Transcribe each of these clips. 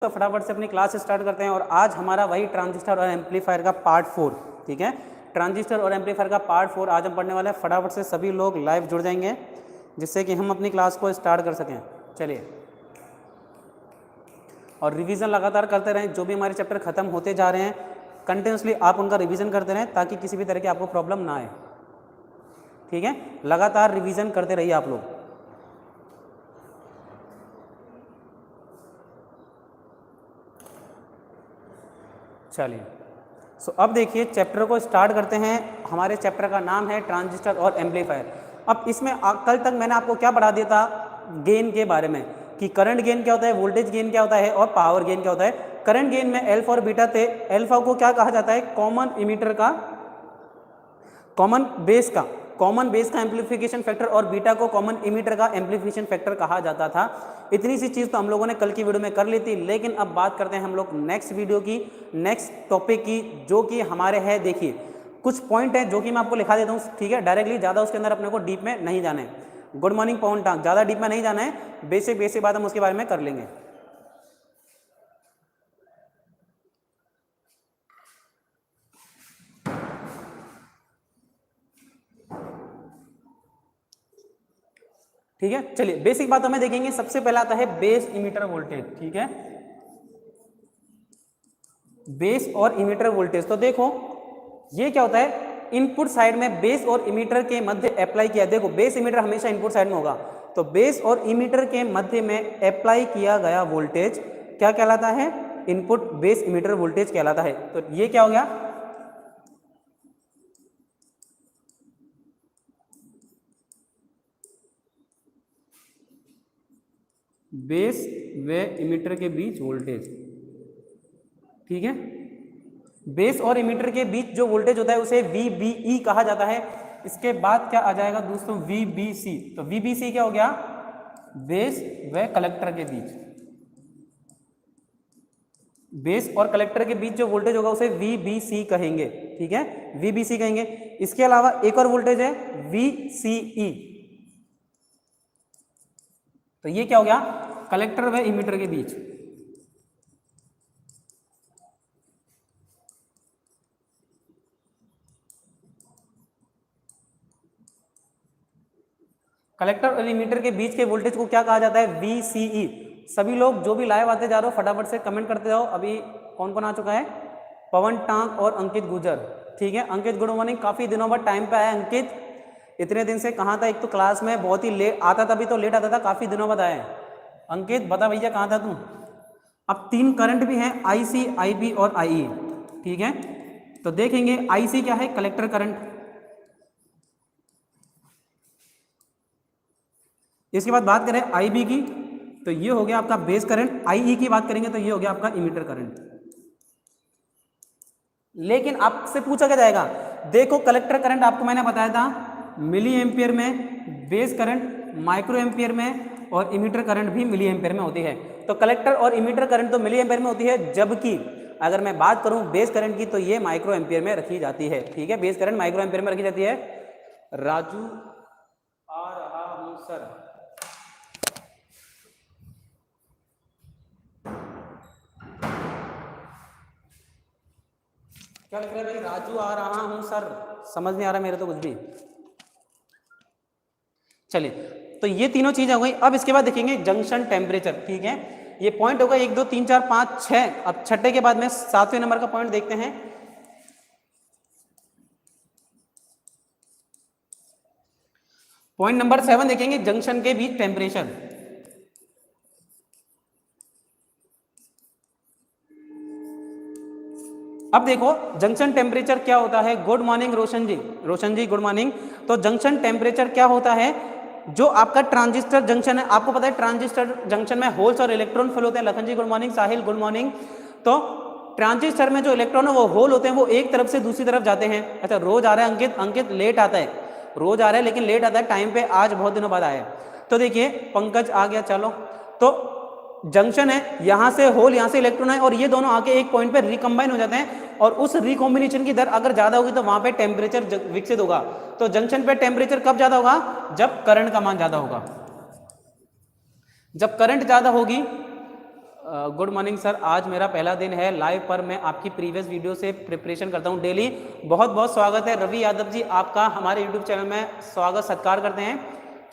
तो फटाफट से अपनी क्लास स्टार्ट करते हैं और आज हमारा वही ट्रांजिस्टर और एम्पलीफायर का पार्ट 4, ठीक है। ट्रांजिस्टर और एम्पलीफायर का पार्ट 4 आज हम पढ़ने वाले हैं। फटाफट से सभी लोग लाइव जुड़ जाएंगे जिससे कि हम अपनी क्लास को स्टार्ट कर सकें। चलिए, और रिवीजन लगातार करते रहें। जो भी हमारे चैप्टर खत्म होते जा रहे हैं कंटिन्यूसली आप उनका रिवीजन करते रहें ताकि किसी भी तरह की आपको प्रॉब्लम ना आए, ठीक है। लगातार रिवीजन करते रहिए आप लोग। चलिए, अब देखिए चैप्टर को स्टार्ट करते हैं। हमारे चैप्टर का नाम है ट्रांजिस्टर और एम्पलीफायर। अब इसमें कल तक मैंने आपको क्या पढ़ा दिया था गेन के बारे में, कि करंट गेन क्या होता है, वोल्टेज गेन क्या होता है और पावर गेन क्या होता है। करंट गेन में अल्फा और बीटा थे। अल्फा को क्या कहा जाता है, कॉमन इमीटर का, कॉमन बेस का एम्पलीफिकेशन फैक्टर, और बीटा को कॉमन इमीटर का एम्पलीफिकेशन फैक्टर कहा जाता था। इतनी सी चीज़ तो हम लोगों ने कल की वीडियो में कर ली थी। लेकिन अब बात करते हैं हम लोग नेक्स्ट वीडियो की, नेक्स्ट टॉपिक की, जो कि हमारे है, देखिए कुछ पॉइंट है जो कि मैं आपको लिखा देता हूँ, ठीक है। डायरेक्टली ज़्यादा उसके अंदर अपने को डीप में नहीं जाना है। गुड मॉर्निंग पवन टांग, ज़्यादा डीप में नहीं जाना है, बेसिक बात हम उसके बारे में कर लेंगे। ठीक है, चलिए बेसिक बात हमें देखेंगे। सबसे पहला आता है बेस इमीटर वोल्टेज, ठीक है। बेस और इमीटर वोल्टेज, तो देखो ये क्या होता है, इनपुट साइड में बेस और इमीटर के मध्य अप्लाई किया। देखो बेस इमीटर हमेशा इनपुट साइड में होगा, तो बेस और इमीटर के मध्य में अप्लाई किया गया वोल्टेज क्या कहलाता है, इनपुट बेस इमीटर वोल्टेज कहलाता है। तो ये क्या हो गया, बेस व इमीटर के बीच वोल्टेज, ठीक है। बेस और इमीटर के बीच जो वोल्टेज होता है उसे VBE कहा जाता है। इसके बाद क्या आ जाएगा दोस्तों, VBC। तो VBC क्या हो गया, बेस व कलेक्टर के बीच, बेस और कलेक्टर के बीच जो वोल्टेज होगा उसे VBC कहेंगे, ठीक है, VBC कहेंगे। इसके अलावा एक और वोल्टेज है VCE। तो ये क्या हो गया, कलेक्टर व इमीटर के बीच। कलेक्टर और इमीटर के बीच के वोल्टेज को क्या कहा जाता है, VCE। सभी लोग जो भी लाइव आते जा रहे हो फटाफट से कमेंट करते जाओ। अभी कौन कौन आ चुका है, पवन टांग और अंकित गुजर, ठीक है। अंकित गुड मॉर्निंग, काफी दिनों बाद टाइम पे आया अंकित। इतने दिन से कहाँ था, एक तो क्लास में बहुत ही लेट आता था, अभी तो लेट आता था, काफी दिनों बाद आया है। अंकित बता भैया कहाँ था तू। अब 3 करंट भी हैं, IC, IB और IE, ठीक है। तो देखेंगे IC क्या है, कलेक्टर करंट। इसके बाद बात करें IB की, तो ये हो गया आपका बेस करंट। IE की बात करेंगे तो ये हो गया आपका इमीटर करंट। लेकिन आपसे पूछा क्या जाएगा, देखो कलेक्टर करंट आपको मैंने बताया था मिली एम्पियर में, बेस करंट माइक्रो एम्पियर में, और इमीटर करंट भी मिली एम्पियर में होती है। तो कलेक्टर और इमीटर करंट तो मिली एम्पियर में होती है, जबकि अगर मैं बात करूं बेस करंट की तो ये माइक्रो एम्पियर में रखी जाती है, ठीक है। बेस करंट माइक्रो एम्पियर में रखी जाती है। राजू आ रहा हूं सर, क्या लिख रहे हैं भाई, राजू आ रहा हूं सर, समझ नहीं आ रहा मेरे तो कुछ भी। चलिए, तो ये तीनों चीजें हो गई। अब इसके बाद देखेंगे जंक्शन टेम्परेचर, ठीक है। ये पॉइंट होगा 1 2 3 4 5 6। अब छठे के बाद में 7वें नंबर का पॉइंट देखते हैं। पॉइंट नंबर 7 देखेंगे, जंक्शन के बीच टेम्परेचर। अब देखो जंक्शन टेम्परेचर क्या होता है। गुड मॉर्निंग रोशन जी, रोशन जी गुड मॉर्निंग। तो जंक्शन टेम्परेचर क्या होता है, जो आपका ट्रांजिस्टर जंक्शन है, आपको पता है ट्रांजिस्टर जंक्शन में होल्स और इलेक्ट्रॉन फिल होते हैं। लखन जी गुड मॉर्निंग, साहिल गुड मॉर्निंग। तो ट्रांजिस्टर में जो इलेक्ट्रॉन है वो होल होते हैं, वो एक तरफ से दूसरी तरफ जाते हैं। अच्छा, रोज आ रहा है अंकित, अंकित लेट आता है, रोज आ रहा है लेकिन लेट आता है टाइम पे, आज बहुत दिनों बाद आया है। तो देखिए पंकज आ गया, चलो। तो जंक्शन है, यहां से होल, यहां से इलेक्ट्रॉन है, और ये दोनों आके एक पॉइंट पे रिकंबाइन हो जाते हैं, और उस रिकॉम्बिनेशन की दर अगर ज्यादा होगी तो वहां पे टेम्परेचर विकसित होगा। तो जंक्शन पे टेम्परेचर कब ज्यादा होगा, जब करंट का मान ज्यादा होगा। जब करंट ज्यादा होगी, गुड मॉर्निंग सर, आज मेरा पहला दिन है लाइव पर, मैं आपकी प्रीवियस वीडियो से प्रिपरेशन करता हूं डेली। बहुत बहुत स्वागत है रवि यादव जी, आपका हमारे यूट्यूब चैनल में स्वागत सत्कार करते हैं।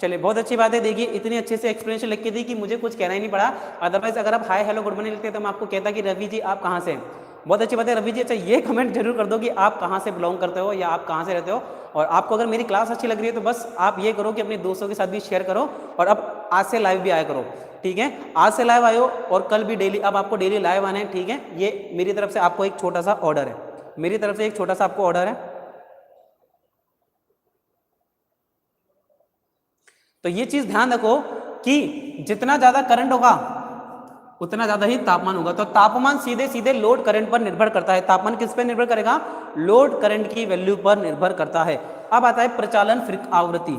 चलिए, बहुत अच्छी बात है। देखिए, इतनी अच्छे से एक्सप्लेनेशन लिख के दी कि मुझे कुछ कहना ही नहीं पड़ा। अदरवाइज अगर आप हाय हेलो गुड मॉर्निंग लिखते तो मैं आपको कहता कि रवि जी आप कहाँ से हैं। बहुत अच्छी बात है रवि जी। अच्छा, ये कमेंट जरूर कर दो कि आप कहाँ से बिलोंग करते हो या आप कहाँ से रहते हो। और आपको अगर मेरी क्लास अच्छी लग रही है तो बस आप ये करो कि अपने दोस्तों के साथ भी शेयर करो, और अब आज से लाइव भी आया करो, ठीक है। आज से लाइव आयो और कल भी डेली, अब आपको डेली लाइव आना है, ठीक है। ये मेरी तरफ से आपको एक छोटा सा ऑर्डर है, मेरी तरफ से एक छोटा सा आपको ऑर्डर है। तो ये चीज ध्यान रखो कि जितना ज्यादा करंट होगा उतना ज्यादा ही तापमान होगा। तो तापमान सीधे सीधे लोड करंट पर निर्भर करता है। तापमान किस पर निर्भर करेगा? लोड करंट की वैल्यू पर निर्भर करता है। अब आता है प्रचालन आवृत्ति।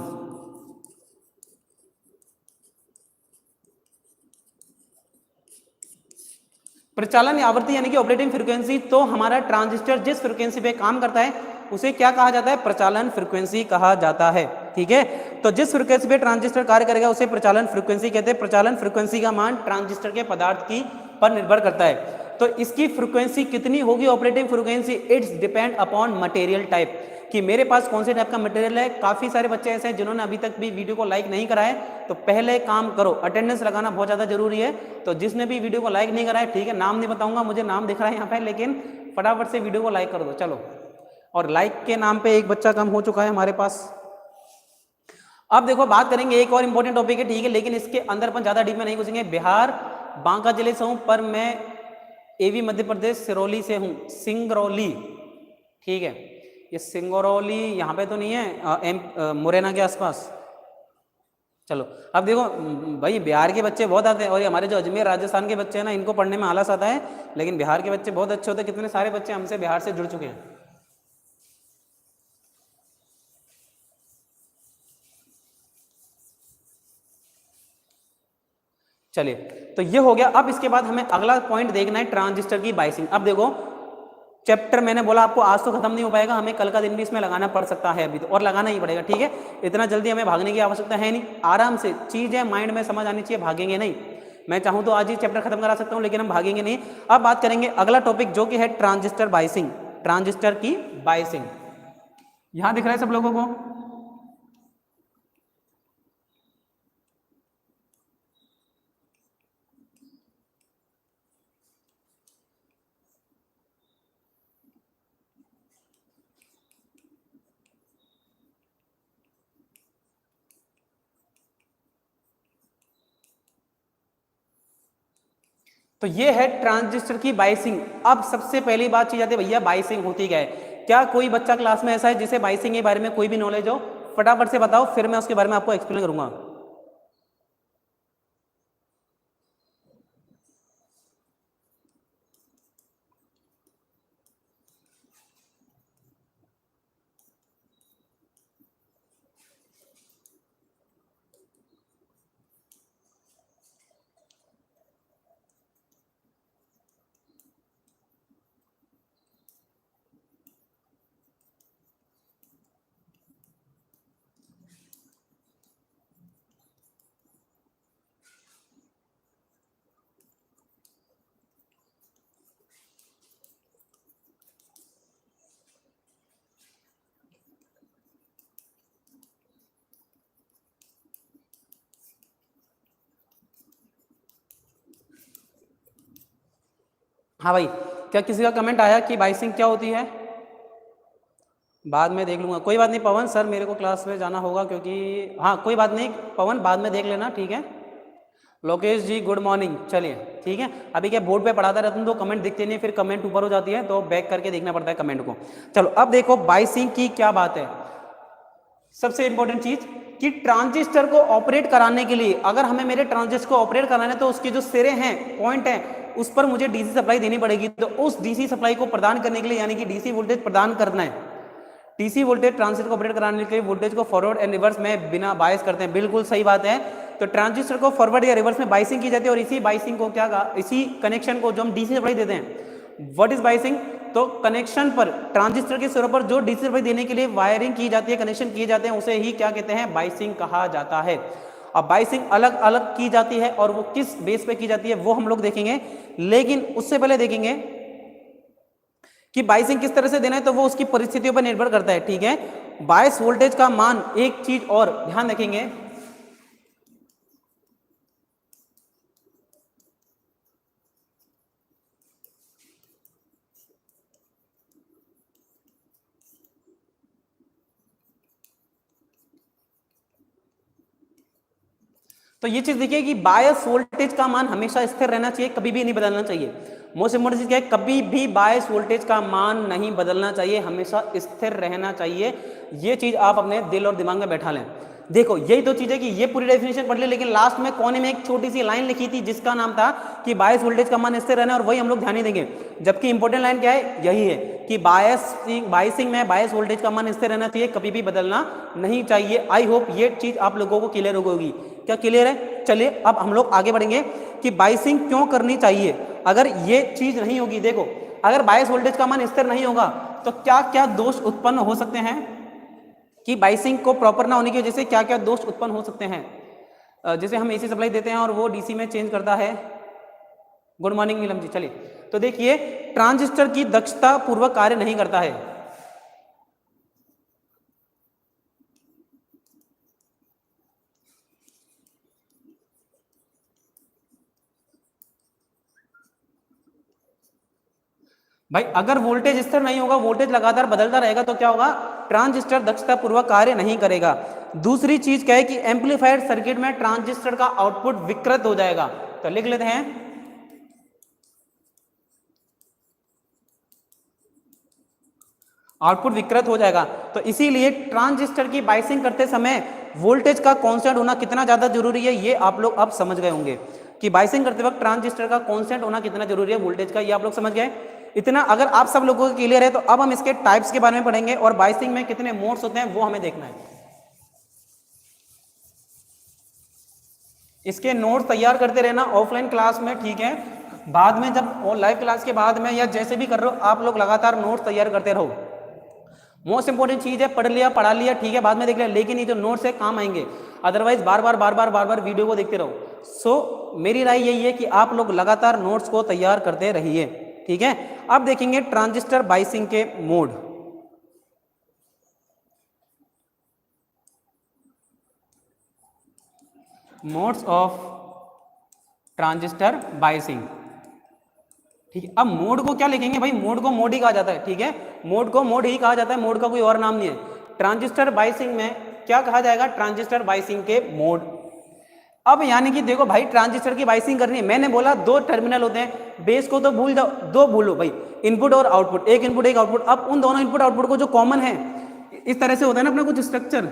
प्रचालन आवृत्ति यानी कि ऑपरेटिंग फ्रीक्वेंसी। तो हमारा ट्रांजिस्टर जिस फ्रीक्वेंसी पे काम करता है उसे क्या कहा जाता है? प्रचालन फ्रीक्वेंसी कहा जाता है, ठीक है। तो जिस फ्रीक्वेंसी पे ट्रांजिस्टर कार्य करेगा उसे प्रचालन फ्रीक्वेंसी कहते हैं। प्रचालन फ्रीक्वेंसी का मान ट्रांजिस्टर के पदार्थ की पर निर्भर करता है। तो इसकी फ्रीक्वेंसी कितनी होगी operating frequency? It's depend upon material type, कि मेरे पास कौन से टाइप का मटेरियल है। काफी सारे बच्चे ऐसे हैं जिन्होंने अभी तक भी वीडियो को लाइक नहीं करा है, तो पहले काम करो, अटेंडेंस लगाना बहुत ज्यादा जरूरी है। तो जिसने भी वीडियो को लाइक नहीं करा है, ठीक है, नाम नहीं बताऊंगा, मुझे नाम दिख रहा है यहाँ पे, लेकिन फटाफट से वीडियो को लाइक कर दो, चलो। और लाइक के नाम पे एक बच्चा कम हो चुका है हमारे पास। अब देखो, बात करेंगे एक और इंपॉर्टेंट टॉपिक है, ठीक है, लेकिन इसके अंदर अपन ज्यादा डीप में नहीं घुसेंगे। बिहार बांका जिले से हूं, पर मैं एवी मध्य प्रदेश सिरौली से हूं, सिंगरौली, ठीक है। ये सिंगरौली यहाँ पे तो नहीं है, मुरैना के आसपास। चलो, अब देखो भाई, बिहार के बच्चे बहुत आते हैं, और ये हमारे जो अजमेर राजस्थान के बच्चे हैं ना, इनको पढ़ने में आलस आता है, लेकिन बिहार के बच्चे बहुत अच्छे होते हैं। कितने सारे बच्चे हमसे बिहार से जुड़ चुके हैं। चलिए, तो ये हो गया। अब इसके बाद हमें अगला पॉइंट देखना है, ट्रांजिस्टर की बाइसिंग। अब देखो, चैप्टर मैंने बोला आपको आज तो खत्म नहीं हो पाएगा, हमें कल का दिन भी इसमें लगाना पड़ सकता है अभी तो, और लगाना ही पड़ेगा, ठीक है। इतना जल्दी हमें भागने की आवश्यकता है नहीं, आराम से चीजें माइंड में समझ आनी चाहिए, भागेंगे नहीं। मैं चाहूं तो आज ही चैप्टर खत्म करा सकता हूं, लेकिन हम भागेंगे नहीं। अब बात करेंगे अगला टॉपिक जो कि है ट्रांजिस्टर बाइसिंग। ट्रांजिस्टर की बाइसिंग यहां दिख रहा है सब लोगों को? तो ये है ट्रांजिस्टर की बाइसिंग। अब सबसे पहली बात चीज आती है, भैया बाइसिंग होती क्या है? क्या कोई बच्चा क्लास में ऐसा है जिसे बाइसिंग के बारे में कोई भी नॉलेज हो? फटाफट से बताओ, फिर मैं उसके बारे में आपको एक्सप्लेन करूंगा। हाँ भाई, क्या किसी का कमेंट आया कि बाइसिंग क्या होती है? बाद में देख लूंगा, कोई बात नहीं पवन सर, मेरे को क्लास में जाना होगा क्योंकि, हाँ कोई बात नहीं पवन, बाद में देख लेना, ठीक है। लोकेश जी गुड मॉर्निंग। चलिए, ठीक है। अभी क्या बोर्ड पे पढ़ाता रहता हूँ तो कमेंट दिखते नहीं, फिर कमेंट ऊपर हो जाती है, तो बैक करके देखना पड़ता है कमेंट को। चलो, अब देखो बाइसिंग की क्या बात है। सबसे इंपॉर्टेंट चीज कि ट्रांजिस्टर को ऑपरेट कराने के लिए, अगर हमें मेरे ट्रांजिस्टर को ऑपरेट कराना है तो उसके जो सिरे हैं, पॉइंट है, उस पर मुझे डीसी सप्लाई देनी पड़ेगी। तो उस डीसी सप्लाई को प्रदान करने के लिए, यानी कि डीसी वोल्टेज प्रदान करना है, डीसी वोल्टेज ट्रांजिस्टर को ऑपरेट कराने के लिए वोल्टेज को फॉरवर्ड एंड रिवर्स में बिना बायस करते हैं। बिल्कुल सही बात है। तो ट्रांजिस्टर को फॉरवर्ड या रिवर्स में बाइसिंग की जाती है, और इसी बाइसिंग को क्या कहा, इसी कनेक्शन को जो हम डीसी सप्लाई देते हैं, व्हाट इज बाइसिंग? तो कनेक्शन पर, ट्रांजिस्टर के सिरों पर जो डीसी सप्लाई देने के लिए वायरिंग की जाती है, कनेक्शन किए जाते हैं, उसे ही क्या कहते हैं? बाइसिंग कहा जाता है। अब बायसिंग अलग अलग की जाती है और वो किस बेस पे की जाती है वो हम लोग देखेंगे, लेकिन उससे पहले देखेंगे कि बायसिंग किस तरह से देना है, तो वो उसकी परिस्थितियों पर निर्भर करता है। ठीक है, बायस वोल्टेज का मान, एक चीज और ध्यान रखेंगे, तो ये चीज देखिए कि बायस वोल्टेज का मान हमेशा स्थिर रहना चाहिए, कभी भी नहीं बदलना चाहिए। मोस्ट इंपोर्टेंट चीज क्या है, कभी भी बायस वोल्टेज का मान नहीं बदलना चाहिए, हमेशा स्थिर रहना चाहिए। ये चीज आप अपने दिल और दिमाग में बैठा लें। देखो यही तो चीज है कि ये पूरी डेफिनेशन पढ़ ले, लेकिन लास्ट में कोने में एक छोटी सी लाइन लिखी थी जिसका नाम था कि बायस वोल्टेज का मान स्थिर रहना है, और वही हम लोग ध्यान नहीं देंगे। जबकि इंपॉर्टेंट लाइन क्या है, यही है कि बायसिंग में बायस वोल्टेज का मान स्थिर रहना चाहिए, कभी भी बदलना नहीं चाहिए। आई होप ये चीज आप लोगों को क्लियर होगी। क्या क्लियर है? चलिए अब हम लोग आगे बढ़ेंगे कि बायसिंग क्यों करनी चाहिए। अगर ये चीज नहीं होगी, देखो अगर बायस वोल्टेज का मान स्थिर नहीं होगा तो क्या क्या दोष उत्पन्न हो सकते हैं, कि बायसिंग को प्रॉपर ना होने की वजह से क्या क्या दोष उत्पन्न हो सकते हैं। जैसे हम एसी सप्लाई देते हैं और वो डीसी में चेंज करता है। Good morning Neelam ji. चलिए तो देखिए, ट्रांजिस्टर की दक्षता पूर्वक कार्य नहीं करता है। भाई अगर वोल्टेज स्थिर नहीं होगा, वोल्टेज लगातार बदलता रहेगा तो क्या होगा, ट्रांजिस्टर दक्षता पूर्वक कार्य नहीं करेगा। दूसरी चीज क्या है कि एम्पलीफायर सर्किट में ट्रांजिस्टर का आउटपुट विकृत हो जाएगा। तो लिख लेते हैं, आउटपुट विकृत हो जाएगा। तो इसीलिए ट्रांजिस्टर की बायसिंग करते समय वोल्टेज का कांस्टेंट होना कितना ज्यादा जरूरी है, ये आप लोग अब समझ गए होंगे कि बायसिंग करते वक्त ट्रांजिस्टर का कांस्टेंट होना कितना जरूरी है वोल्टेज का, ये आप लोग समझ गए। इतना अगर आप सब लोगों को क्लियर है तो अब हम इसके टाइप्स के बारे में पढ़ेंगे और बायसिंग में कितने मोड्स होते हैं वो हमें देखना है। इसके नोट्स तैयार करते रहना ऑफलाइन क्लास में, ठीक है। बाद में जब लाइव क्लास के बाद में या जैसे भी कर रहे हो आप लोग लगातार नोट्स तैयार करते रहो। मोस्ट इंपोर्टेंट चीज है, पढ़ लिया पढ़ा लिया ठीक है, बाद में देख लिया, लेकिन ये जो नोट्स है काम आएंगे, अदरवाइज बार बार वीडियो को देखते रहो। सो मेरी राय यही है कि आप लोग लगातार नोट्स को तैयार करते रहिए, ठीक है। अब देखेंगे ट्रांजिस्टर बायसिंग के mode. Modes of transistor biasing, ठीक है। अब मोड को क्या लिखेंगे भाई, मोड को मोड ही कहा जाता है, ठीक है। मोड को मोड ही कहा जाता है, मोड का कोई और नाम नहीं है। ट्रांजिस्टर बायसिंग में क्या कहा जाएगा, ट्रांजिस्टर बायसिंग के मोड। अब यानी कि देखो भाई, ट्रांजिस्टर की बायसिंग करनी है, मैंने बोला दो टर्मिनल होते हैं, बेस को तो भूल जाओ, दो भूलो भाई, इनपुट और आउटपुट, एक इनपुट एक आउटपुट। अब उन दोनों इनपुट आउटपुट को जो कॉमन है, इस तरह से होता है ना अपना कुछ स्ट्रक्चर,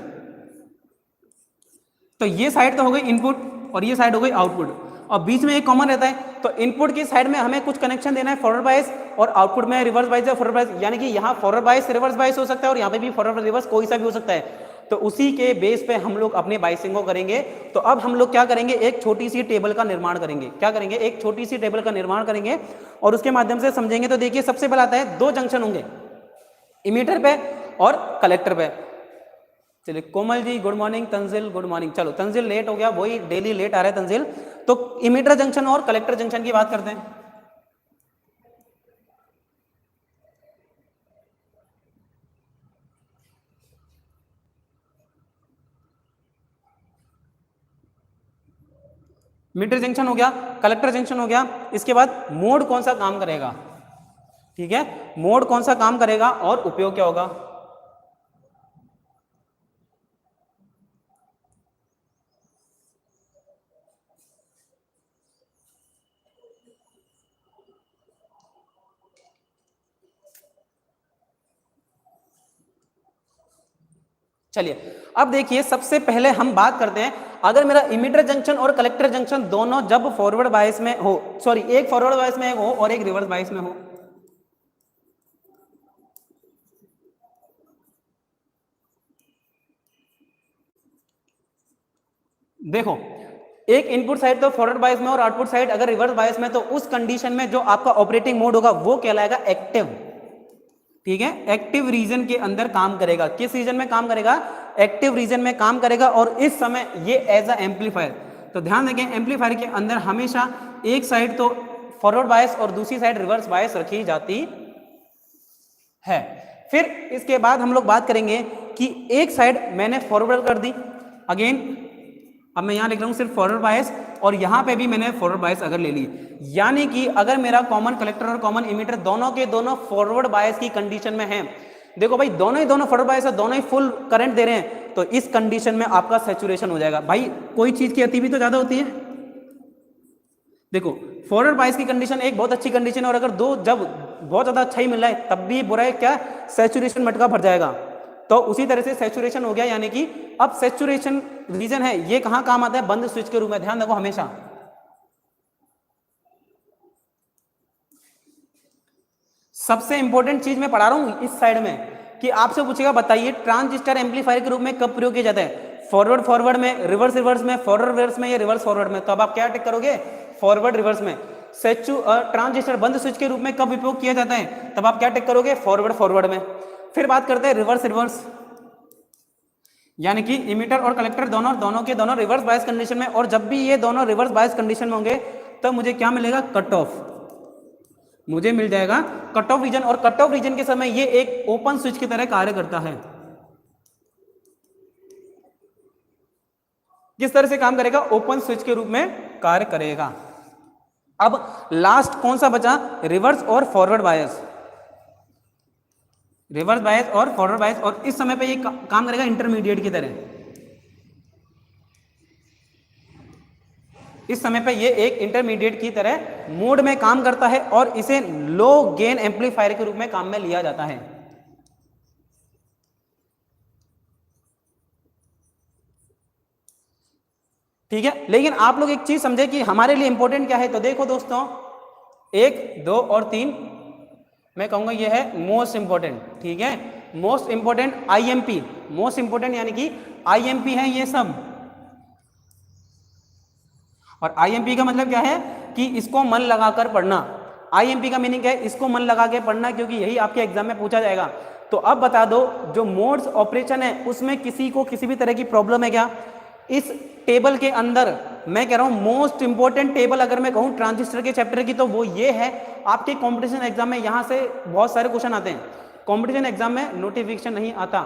तो ये साइड तो हो गई इनपुट और ये साइड हो गई आउटपुट, और बीच में एक कॉमन रहता है। तो इनपुट की साइड में हमें कुछ कनेक्शन देना है फॉरवर्ड बायस, और आउटपुट में रिवर्स बायस या फॉरवर्ड बायस, यानी कि यहाँ फॉरवर्ड बायस रिवर्स बायस हो सकता है और यहाँ पे भी फॉरवर्ड रिवर्स कोई सा भी हो सकता है। तो उसी के बेस पे हम लोग अपनी बायसिंग को करेंगे। तो अब हम लोग क्या करेंगे, एक छोटी सी टेबल का निर्माण करेंगे। क्या करेंगे, एक छोटी सी टेबल का निर्माण करेंगे और उसके माध्यम से समझेंगे। तो देखिए सबसे पहले आता है, दो जंक्शन होंगे इमीटर पे और कलेक्टर पे। चलिए Komal ji good morning, Tanzil good morning. चलो तंजिल लेट हो गया, वही डेली लेट आ रहा है तंजिल। तो इमीटर जंक्शन और कलेक्टर जंक्शन की बात करते हैं। मीटर जंक्शन हो गया, कलेक्टर जंक्शन हो गया, इसके बाद मोड कौन सा काम करेगा, ठीक है, मोड कौन सा काम करेगा और उपयोग क्या होगा। चलिए अब देखिए, सबसे पहले हम बात करते हैं, अगर मेरा इमीटर जंक्शन और कलेक्टर जंक्शन दोनों जब फॉरवर्ड बायस में हो, सॉरी एक फॉरवर्ड बायस में हो और एक रिवर्स बायस में हो, देखो एक इनपुट साइड तो फॉरवर्ड बायस में और आउटपुट साइड अगर रिवर्स बायस में, तो उस कंडीशन में जो आपका ऑपरेटिंग मोड होगा वो कहलाएगा एक्टिव, ठीक है। एक्टिव रीजन के अंदर काम करेगा। किस रीजन में काम करेगा, एक्टिव रीजन में काम करेगा और इस समय ये एज अ एम्पलीफायर। तो ध्यान रखें एम्पलीफायर के अंदर हमेशा एक साइड तो फॉरवर्ड बायस और दूसरी साइड रिवर्स बायस रखी जाती है। फिर इसके बाद हम लोग बात करेंगे कि एक साइड मैंने फॉरवर्ड कर दी, अगेन अब मैं यहां लिख रहा हूं सिर्फ फॉरवर्ड बायस और यहां पे भी मैंने फॉरवर्ड बायस अगर ले ली, यानी कि अगर मेरा कॉमन कलेक्टर और कॉमन इमीटर दोनों के दोनों फॉरवर्ड बायस की कंडीशन में है, देखो भाई दोनों ही फॉरवर्ड बायस है, दोनों ही फुल करंट दे रहे हैं, तो इस कंडीशन में आपका सैचुरेशन हो जाएगा। भाई कोई चीज की अति भी तो ज्यादा होती है। देखो फॉरवर्ड बायस की कंडीशन एक बहुत अच्छी कंडीशन है और अगर दो जब बहुत ज्यादा अच्छा ही मिल रहा है तब भी बुरा है, क्या सैचुरेशन मटका भर जाएगा। तो उसी तरह से सैचुरेशन हो गया, यानी कि अब सैचुरेशन रीजन है ये कहां काम आता है, बंद स्विच के रूप में। ध्यान रखो हमेशा सबसे इंपॉर्टेंट चीज मैं पढ़ा रहा हूं इस साइड में कि आपसे पूछेगा बताइए ट्रांजिस्टर एम्पलीफायर के रूप में कब प्रयोग किया जाता है, फॉरवर्ड फॉरवर्ड में, रिवर्स रिवर्स में, फॉरवर्ड रिवर्स में या रिवर्स फॉरवर्ड में। तो अब आप क्या टिक करोगे, फॉरवर्ड रिवर्स में। ट्रांजिस्टर बंद स्विच के रूप में कब उपयोग किया जाता है, तब आप क्या टिक करोगे, फॉरवर्ड फॉरवर्ड में। फिर बात करते हैं रिवर्स रिवर्स, यानी कि इमीटर और कलेक्टर दोनों के दोनों रिवर्स बायस कंडीशन में, और जब भी ये दोनों रिवर्स बायस कंडीशन में होंगे तब मुझे क्या मिलेगा, कट ऑफ, मुझे मिल जाएगा कट ऑफ रीजन। और कट ऑफ रीजन के समय ये एक ओपन स्विच की तरह कार्य करता है। किस तरह से काम करेगा, ओपन स्विच के रूप में कार्य करेगा। अब लास्ट कौन सा बचा, रिवर्स और फॉरवर्ड बायस, रिवर्स बायस और फॉरवर्ड बायस, और इस समय पे ये काम करेगा इंटरमीडिएट की तरह। इस समय पे ये एक इंटरमीडिएट की तरह मोड में काम करता है और इसे लो गेन एम्पलीफायर के रूप में काम में लिया जाता है। ठीक है, लेकिन आप लोग एक चीज समझे कि हमारे लिए इंपॉर्टेंट क्या है। तो देखो दोस्तों 1, 2 और 3 मैं कहूंगा ये है मोस्ट इंपॉर्टेंट। ठीक है, most important IMP, most important यानी कि आईएमपी है ये सब। और आईएमपी का मतलब क्या है कि इसको मन लगाकर पढ़ना। आईएमपी का मीनिंग क्या है, इसको मन लगा के पढ़ना, क्योंकि यही आपके एग्जाम में पूछा जाएगा। तो अब बता दो जो मोड्स ऑपरेशन है उसमें किसी को किसी भी तरह की प्रॉब्लम है क्या, इस टेबल के अंदर मैं कह रहा हूं मोस्ट इंपॉर्टेंट टेबल अगर मैं कहूं ट्रांजिस्टर के चैप्टर की तो वो ये है। आपके कंपटीशन एग्जाम में यहां से बहुत सारे क्वेश्चन आते हैं, कंपटीशन एग्जाम में नोटिफिकेशन नहीं आता।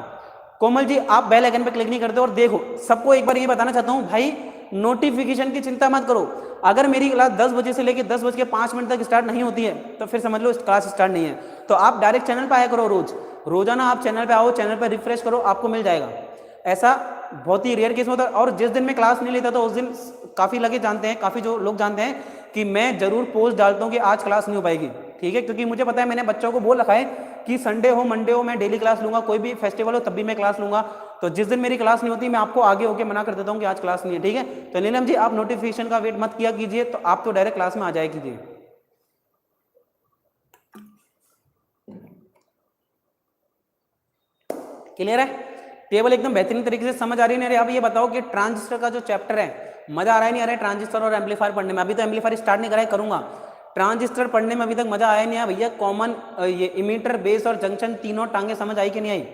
कोमल जी आप बेल आइकन पे क्लिक नहीं करते। और देखो सबको एक बार ये बताना चाहता हूं भाई, नोटिफिकेशन की चिंता मत करो। अगर मेरी क्लास 10 बजे से लेकर 10 बज के 5 मिनट तक स्टार्ट नहीं होती है तो फिर समझ लो क्लास स्टार्ट नहीं है। तो आप डायरेक्ट चैनल पे आया करो, रोजाना आप चैनल पे आओ, चैनल पे रिफ्रेश करो, आपको मिल जाएगा। ऐसा बहुत ही रेयर केस में होता है। और जिस दिन मैं क्लास नहीं लेता तो उस दिन काफी लगे जानते हैं, काफी जो लोग जानते हैं कि मैं जरूर पोस्ट डालता हूं कि आज क्लास नहीं हो पाएगी। ठीक है, क्योंकि मुझे पता है मैंने बच्चों को बोल रखा है कि संडे हो मंडे हो मैं डेली क्लास लूंगा, कोई भी फेस्टिवल हो तब भी मैं क्लास लूंगा। तो जिस दिन मेरी क्लास नहीं होती मैं आपको आगे होकर मना कर देता हूं कि आज क्लास नहीं है। ठीक है, तो नीलम जी आप नोटिफिकेशन का वेट मत किया कीजिए, तो आप तो डायरेक्ट क्लास में आ जाए कीजिए। क्लियर है, टेबल एकदम बेहतरीन तरीके से समझ आ रही है। अरे आप ये बताओ कि ट्रांजिस्टर का जो चैप्टर है मजा आ रहा है नहीं आ रहा है, ट्रांजिस्टर और एम्पलीफायर पढ़ने में। अभी तो एम्पलीफायर स्टार्ट नहीं करा है, करूंगा। ट्रांजिस्टर पढ़ने में अभी तक मजा आया नहीं आया भैया। कॉमन ये इमीटर बेस और जंक्शन तीनों टांगे समझ आई कि नहीं आई,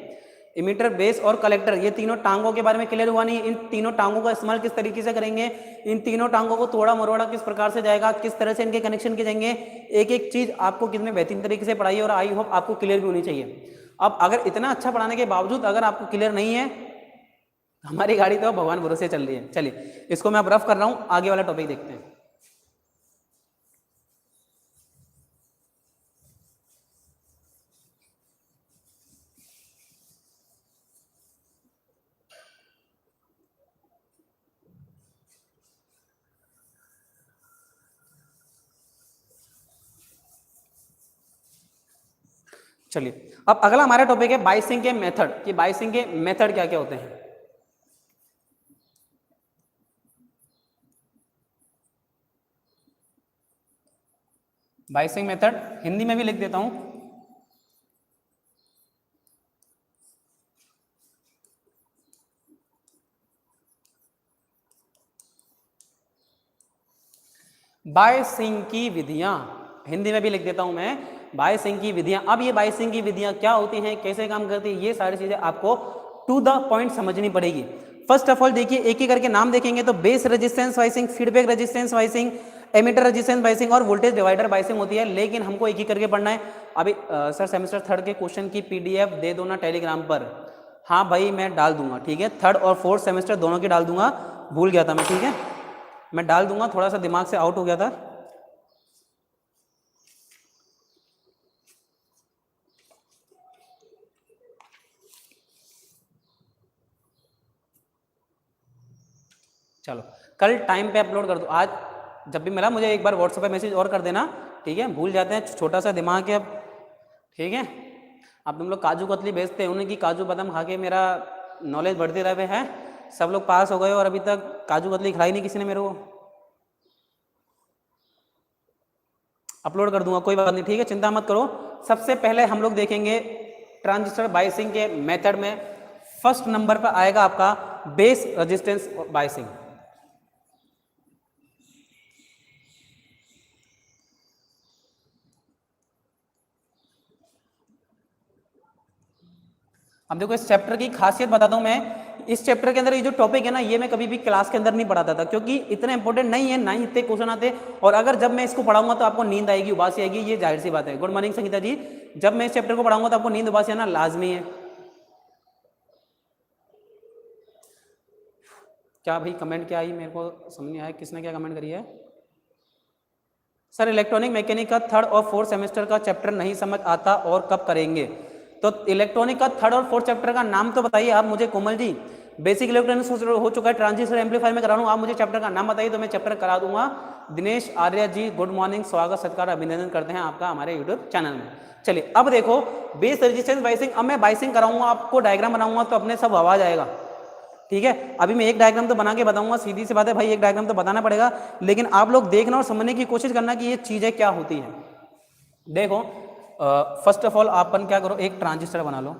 इमीटर बेस और कलेक्टर ये तीनों टांगों के बारे में क्लियर हुआ नहीं। इन तीनों टांगों का इस्तेमाल किस तरीके से करेंगे, इन तीनों टांगों को तोड़ा मरोड़ा किस प्रकार से जाएगा, किस तरह से इनके कनेक्शन किए जाएंगे, एक एक चीज आपको कितने बेहतरीन तरीके से पढ़ाई और आई होप आपको क्लियर भी होनी चाहिए। अब अगर इतना अच्छा पढ़ाने के बावजूद अगर आपको क्लियर नहीं है, हमारी गाड़ी तो भगवान भरोसे चल रही है। चलिए इसको मैं अब रफ कर रहा हूं, आगे वाला टॉपिक देखते हैं। चलिए अब अगला हमारा टॉपिक है बाइसिंग के मेथड, कि बाइसिंग के मेथड क्या क्या होते हैं। बाइसिंग मेथड हिंदी में भी लिख देता हूं। बाइसिंग की विधियां हिंदी में भी लिख देता हूं मैं, बाइसिंग की विधियां। अब ये बाइसिंग की विधियां क्या होती हैं, कैसे काम करती है, ये सारी चीजें आपको टू द पॉइंट समझनी पड़ेगी। फर्स्ट ऑफ ऑल देखिए एक ही करके नाम देखेंगे तो base resistance biasing, feedback resistance biasing, emitter resistance biasing और वोल्टेज डिवाइडर वाइसिंग होती है, लेकिन हमको एक ही करके पढ़ना है। अभी सर सेमेस्टर थर्ड के क्वेश्चन की पीडीएफ दे दो ना टेलीग्राम पर। हाँ भाई मैं डाल दूंगा, ठीक है, थर्ड और फोर्थ सेमेस्टर दोनों की डाल दूंगा, भूल गया था मैं, ठीक है, मैं डाल दूंगा, थोड़ा सा दिमाग से आउट हो गया था। चलो कल टाइम पे अपलोड कर दो, आज जब भी मिला मुझे एक बार व्हाट्सएप पे मैसेज और कर देना, ठीक है, भूल जाते हैं, छोटा सा दिमाग है अब, ठीक है। अब तुम लोग काजू कतली बेचते हैं, उन्हें कि काजू बादाम खा के मेरा नॉलेज बढ़ते रहे हैं, सब लोग पास हो गए और अभी तक काजू कतली खिलाई नहीं किसी ने मेरे को। अपलोड कर दूंगा, कोई बात नहीं, ठीक है, चिंता मत करो। सबसे पहले हम लोग देखेंगे ट्रांजिस्टर बायसिंग के मेथड में फर्स्ट नंबर पर आएगा आपका बेस रेजिस्टेंस बायसिंग। अब देखो इस चैप्टर की खासियत बताता हूं मैं, इस चैप्टर के अंदर ये जो टॉपिक है ना, ये मैं कभी भी क्लास के अंदर नहीं पढ़ाता था, क्योंकि इतना इंपॉर्टेंट नहीं है, ना ही इतने क्वेश्चन आते, और अगर जब मैं इसको पढ़ाऊंगा तो आपको नींद आएगी, उबासी आएगी, ये जाहिर सी बात है। गुड मॉर्निंग संगीता जी, जब मैं इस चैप्टर को पढ़ाऊंगा तो आपको नींद उबासी आना लाजमी है। क्या भाई कमेंट क्या आई, मेरे को समझ नहीं आया किसने क्या कमेंट करी है। सर इलेक्ट्रॉनिक मैकेनिक का थर्ड और फोर्थ सेमेस्टर का चैप्टर नहीं समझ आता और कब करेंगे? तो इलेक्ट्रॉनिक का थर्ड और फोर्थ चैप्टर का नाम तो बताइए आप मुझे कोमल जी। बेसिक इलेक्ट्रॉनिक्स हो चुका है, ट्रांजिस्टर एम्पलीफायर में करा रहा हूँ, आप मुझे चैप्टर का नाम बताइए तो मैं चैप्टर करा दूंगा। दिनेश आर्या जी गुड मॉर्निंग, स्वागत सत्कार अभिनंदन करते हैं आपका हमारे यूट्यूब चैनल में। चलिए अब देखो बेस रेजिस्टेंस बाइसिंग, अब मैं बाइसिंग कराऊंगा, आपको डायग्राम बनाऊंगा तो अपने सब आवाज आएगा, ठीक है। अभी मैं एक डायग्राम तो बना के बताऊंगा, सीधी सी बात है भाई, एक डायग्राम तो बताना पड़ेगा, लेकिन आप लोग देखना और समझने की कोशिश करना कि ये चीजें क्या होती हैं। देखो फर्स्ट ऑफ ऑल अपन क्या करो, एक ट्रांजिस्टर बना लो,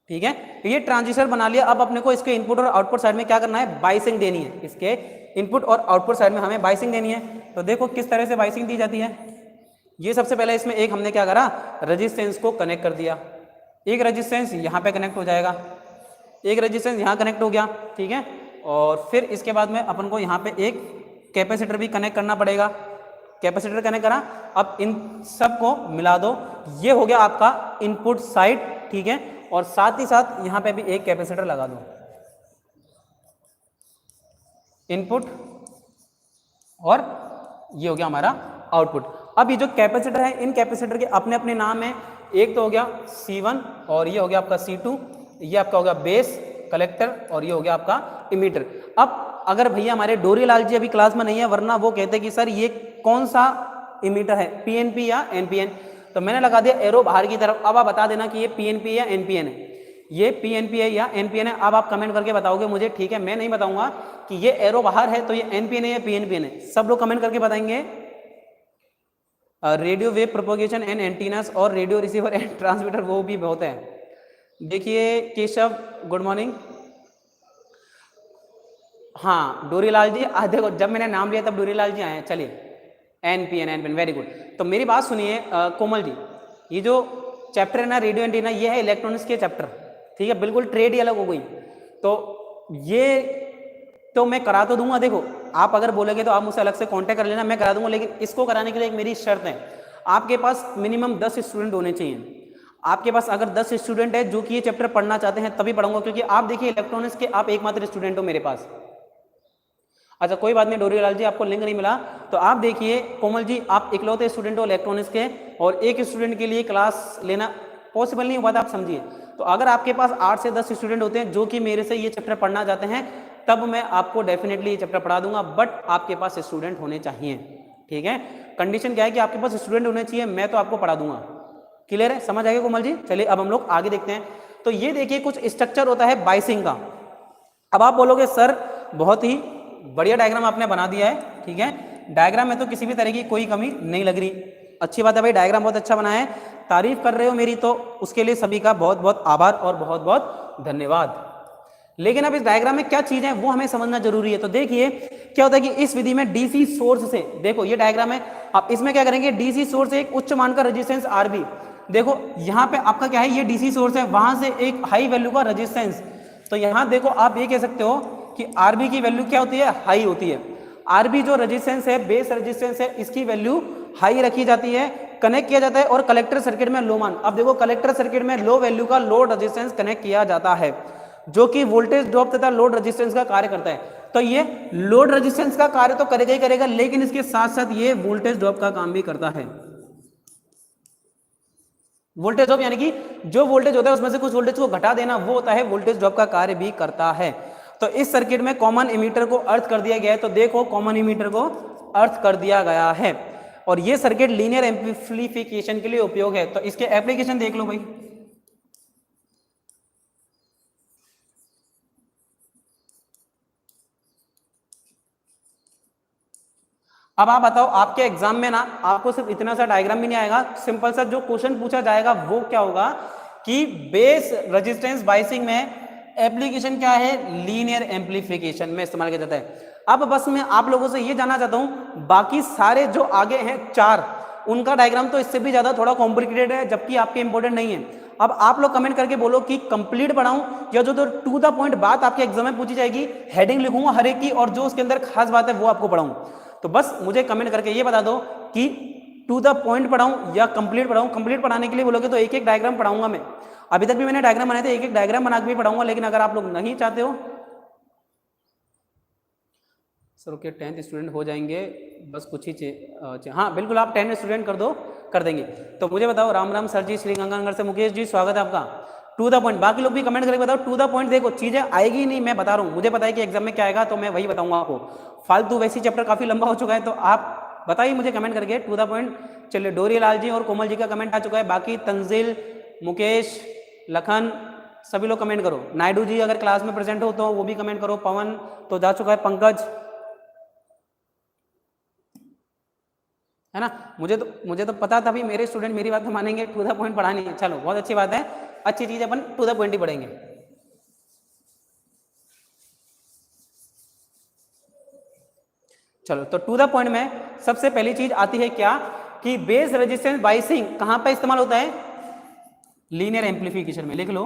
ठीक है, ये ट्रांजिस्टर बना लिया। अब अपने को इसके इनपुट और आउटपुट साइड में क्या करना है, बाइसिंग देनी है, इसके इनपुट और आउटपुट साइड में हमें बाइसिंग देनी है। तो देखो किस तरह से बाइसिंग दी जाती है। ये सबसे पहले इसमें एक हमने क्या करा, रेजिस्टेंस को कनेक्ट कर दिया, एक रेजिस्टेंस यहाँ पे कनेक्ट हो जाएगा, एक रेजिस्टेंस यहाँ कनेक्ट हो गया, ठीक है, और फिर इसके बाद में अपन को यहाँ पे एक कैपेसिटर भी कनेक्ट करना पड़ेगा, कैपेसिटर कनेक्ट करा। अब इन सब को मिला दो, ये हो गया आपका इनपुट साइड, ठीक है, और साथ ही साथ यहाँ पे भी एक कैपेसिटर लगा दो, इनपुट और ये हो गया हमारा आउटपुट। अब ये जो कैपेसिटर है, इन कैपेसिटर के अपने अपने नाम है, एक तो हो गया C1 और ये हो गया आपका C2, ये आपका हो गया बेस कलेक्टर और ये हो गया आपका इमीटर। अब अगर भैया हमारे डोरीलाल जी अभी क्लास में नहीं है, वरना वो कहते कि सर ये कौन सा इमीटर है, PNP या NPN, तो मैंने लगा दिया एरो बाहर की तरफ। अब आप बता देना कि ये PNP या NPN है, ये PNP है या NPN है। अब आप कमेंट करके बताओगे मुझे, ठीक है, मैं नहीं बताऊंगा कि ये एरो बाहर है तो ये NPN है या PNPN है, सब लोग कमेंट करके बताएंगे। Radio wave propagation and antennas और रेडियो रिसीवर एंड ट्रांसमीटर वो भी बहुत है। देखिए केशव गुड मॉर्निंग, हाँ डोरीलाल जी, देखो जब मैंने नाम लिया तब डोरीलाल जी आए हैं। चलिए NPN वेरी गुड। तो मेरी बात सुनिए कोमल जी, ये जो चैप्टर है ना रेडियो एंटीना, ये है इलेक्ट्रॉनिक्स के चैप्टर, ठीक है, बिल्कुल ट्रेड ही अलग हो गई। तो ये तो मैं करा तो दूंगा, देखो आप अगर बोलोगे तो आप मुझसे अलग से कांटेक्ट कर लेना, मैं करा दूंगा, लेकिन इसको कराने के लिए एक मेरी शर्त है, आपके पास मिनिमम 10 स्टूडेंट होने चाहिए। आपके पास अगर 10 स्टूडेंट है जो कि ये चैप्टर पढ़ना चाहते हैं तभी पढ़ाऊंगा, क्योंकि आप देखिए इलेक्ट्रॉनिक्स के आप एकमात्र स्टूडेंट हो मेरे पास। अच्छा कोई बात नहीं डोरीलाल जी, आपको लिंक नहीं मिला तो आप देखिए कोमल जी, आप इकलौते स्टूडेंट हो इलेक्ट्रॉनिक्स के, और एक स्टूडेंट के लिए क्लास लेना पॉसिबल नहीं हुआ था, आप समझिए। तो अगर आपके पास 8 से 10 स्टूडेंट होते हैं जो कि मेरे से ये चैप्टर पढ़ना चाहते हैं, तब मैं आपको डेफिनेटली ये चैप्टर पढ़ा दूंगा, बट आपके पास स्टूडेंट होने चाहिए, ठीक है। कंडीशन क्या है कि आपके पास स्टूडेंट होने चाहिए, मैं तो आपको पढ़ा दूंगा। क्लियर है, समझ आएगा कोमल जी। चलिए अब हम लोग आगे देखते हैं। तो ये देखिए कुछ स्ट्रक्चर होता है बाइसिंग का। अब आप बोलोगे सर बहुत ही बढ़िया डायग्राम आपने बना दिया है, ठीक है, डायग्राम में तो किसी भी तरह की कोई कमी नहीं लग रही, अच्छी बात है भाई, डायग्राम बहुत अच्छा बनाया है, तारीफ कर रहे हो मेरी, तो उसके लिए सभी का बहुत बहुत आभार और बहुत बहुत धन्यवाद। लेकिन अब इस डायग्राम में क्या चीज है वो हमें समझना जरूरी है। तो देखिए क्या होता है कि इस विधि में डीसी सोर्स से, देखो ये डायग्राम है, आप इसमें क्या करेंगे, डीसी सोर्स से एक उच्च मान का रेजिस्टेंस RB, देखो यहाँ पे आपका क्या है, ये डीसी सोर्स है, वहां से एक हाई वैल्यू का रेजिस्टेंस, तो यहाँ देखो आप ये कह सकते हो कि आरबी की वैल्यू क्या होती है, हाई होती है। आरबी जो रेजिस्टेंस है, बेस रेजिस्टेंस है, इसकी वैल्यू हाई रखी जाती है, कनेक्ट किया जाता है, और कलेक्टर सर्किट में लो मान। अब देखो कलेक्टर सर्किट में लो वैल्यू का लोड रेजिस्टेंस कनेक्ट किया जाता है, जो कि वोल्टेज ड्रॉप तथा लोड रेजिस्टेंस का कार्य करता है। तो ये लोड रेजिस्टेंस का कार्य तो करेगा ही करेगा, लेकिन इसके साथ साथ ये वोल्टेज ड्रॉप का काम भी करता है। वोल्टेज ड्रॉप यानी कि जो वोल्टेज होता है उसमें से कुछ वोल्टेज को घटा देना, वो होता है वोल्टेज ड्रॉप का कार्य भी करता है। तो इस सर्किट में कॉमन इमीटर को अर्थ कर दिया गया है, तो देखो कॉमन इमीटर को अर्थ कर दिया गया है, और ये सर्किट लीनियर एम्प्लीफिकेशन के लिए उपयोग है। तो इसके एप्लीकेशन देख लो भाई। अब आप बताओ, आपके एग्जाम में ना आपको सिर्फ इतना सा डायग्राम भी नहीं आएगा, सिंपल सा जो क्वेश्चन पूछा जाएगा वो क्या होगा कि बेस रेजिस्टेंस बाइसिंग में एप्लीकेशन क्या है, लीनियर एम्प्लीफिकेशन में इस्तेमाल किया जाता है। अब बस मैं आप लोगों से ये जानना चाहता हूं, बाकी सारे जो आगे हैं चार, उनका डायग्राम तो इससे भी ज्यादा थोड़ा कॉम्प्लिकेटेड है, जबकि आपके इंपॉर्टेंट नहीं है। अब आप लोग कमेंट करके बोलो कि कंप्लीट पढ़ाऊं, या जो टू द पॉइंट बात आपके एग्जाम में पूछी जाएगी, हेडिंग लिखूंगा हर एक की, और जो उसके अंदर खास बात है वो आपको पढ़ाऊं। तो बस मुझे कमेंट करके ये बता दो कि टू द पॉइंट पढ़ाऊं या कंप्लीट पढ़ाऊं। कंप्लीट पढ़ाने के लिए बोलोगे तो एक एक डायग्राम पढ़ाऊंगा मैं, अभी तक भी मैंने डायग्राम बनाए थे, एक एक डायग्राम बना के भी पढ़ाऊंगा, लेकिन अगर आप लोग नहीं चाहते हो सर ओके 10th स्टूडेंट हो जाएंगे, बस कुछ ही हाँ बिल्कुल आप 10 स्टूडेंट कर दो, कर देंगे। तो मुझे बताओ, राम राम सर जी, श्री गंगानगर से मुकेश जी, स्वागत है आपका। टू द पॉइंट, बाकी लोग भी कमेंट करके बताओ टू द पॉइंट। देखो चीजें आएगी नहीं, मैं बता रहा हूँ, मुझे पता है कि एग्जाम में क्या आएगा, तो मैं वही बताऊंगा आपको। फालतू वैसी चैप्टर काफी लंबा हो चुका है, तो आप बताइए मुझे कमेंट करके टू द पॉइंट। चलिए डोरी लाल जी और कोमल जी का कमेंट आ चुका है, बाकी तंजिल, मुकेश, लखन, सभी लोग कमेंट करो। नायडू जी अगर क्लास में प्रेजेंट हो तो वो भी कमेंट करो। पवन तो जा चुका है, पंकज है ना। मुझे तो पता था भी मेरे स्टूडेंट मेरी बात तो मानेंगे, टू द पॉइंट पढ़ानी है। चलो बहुत अच्छी बात है, अच्छी चीज, अपन टू द पॉइंट ही पढ़ेंगे। चलो तो टू द पॉइंट में सबसे पहली चीज आती है क्या कि बेस रेजिस्टेंस बाइसिंग कहां पे इस्तेमाल होता है, लीनियर एम्प्लीफिकेशन में। लिख लो,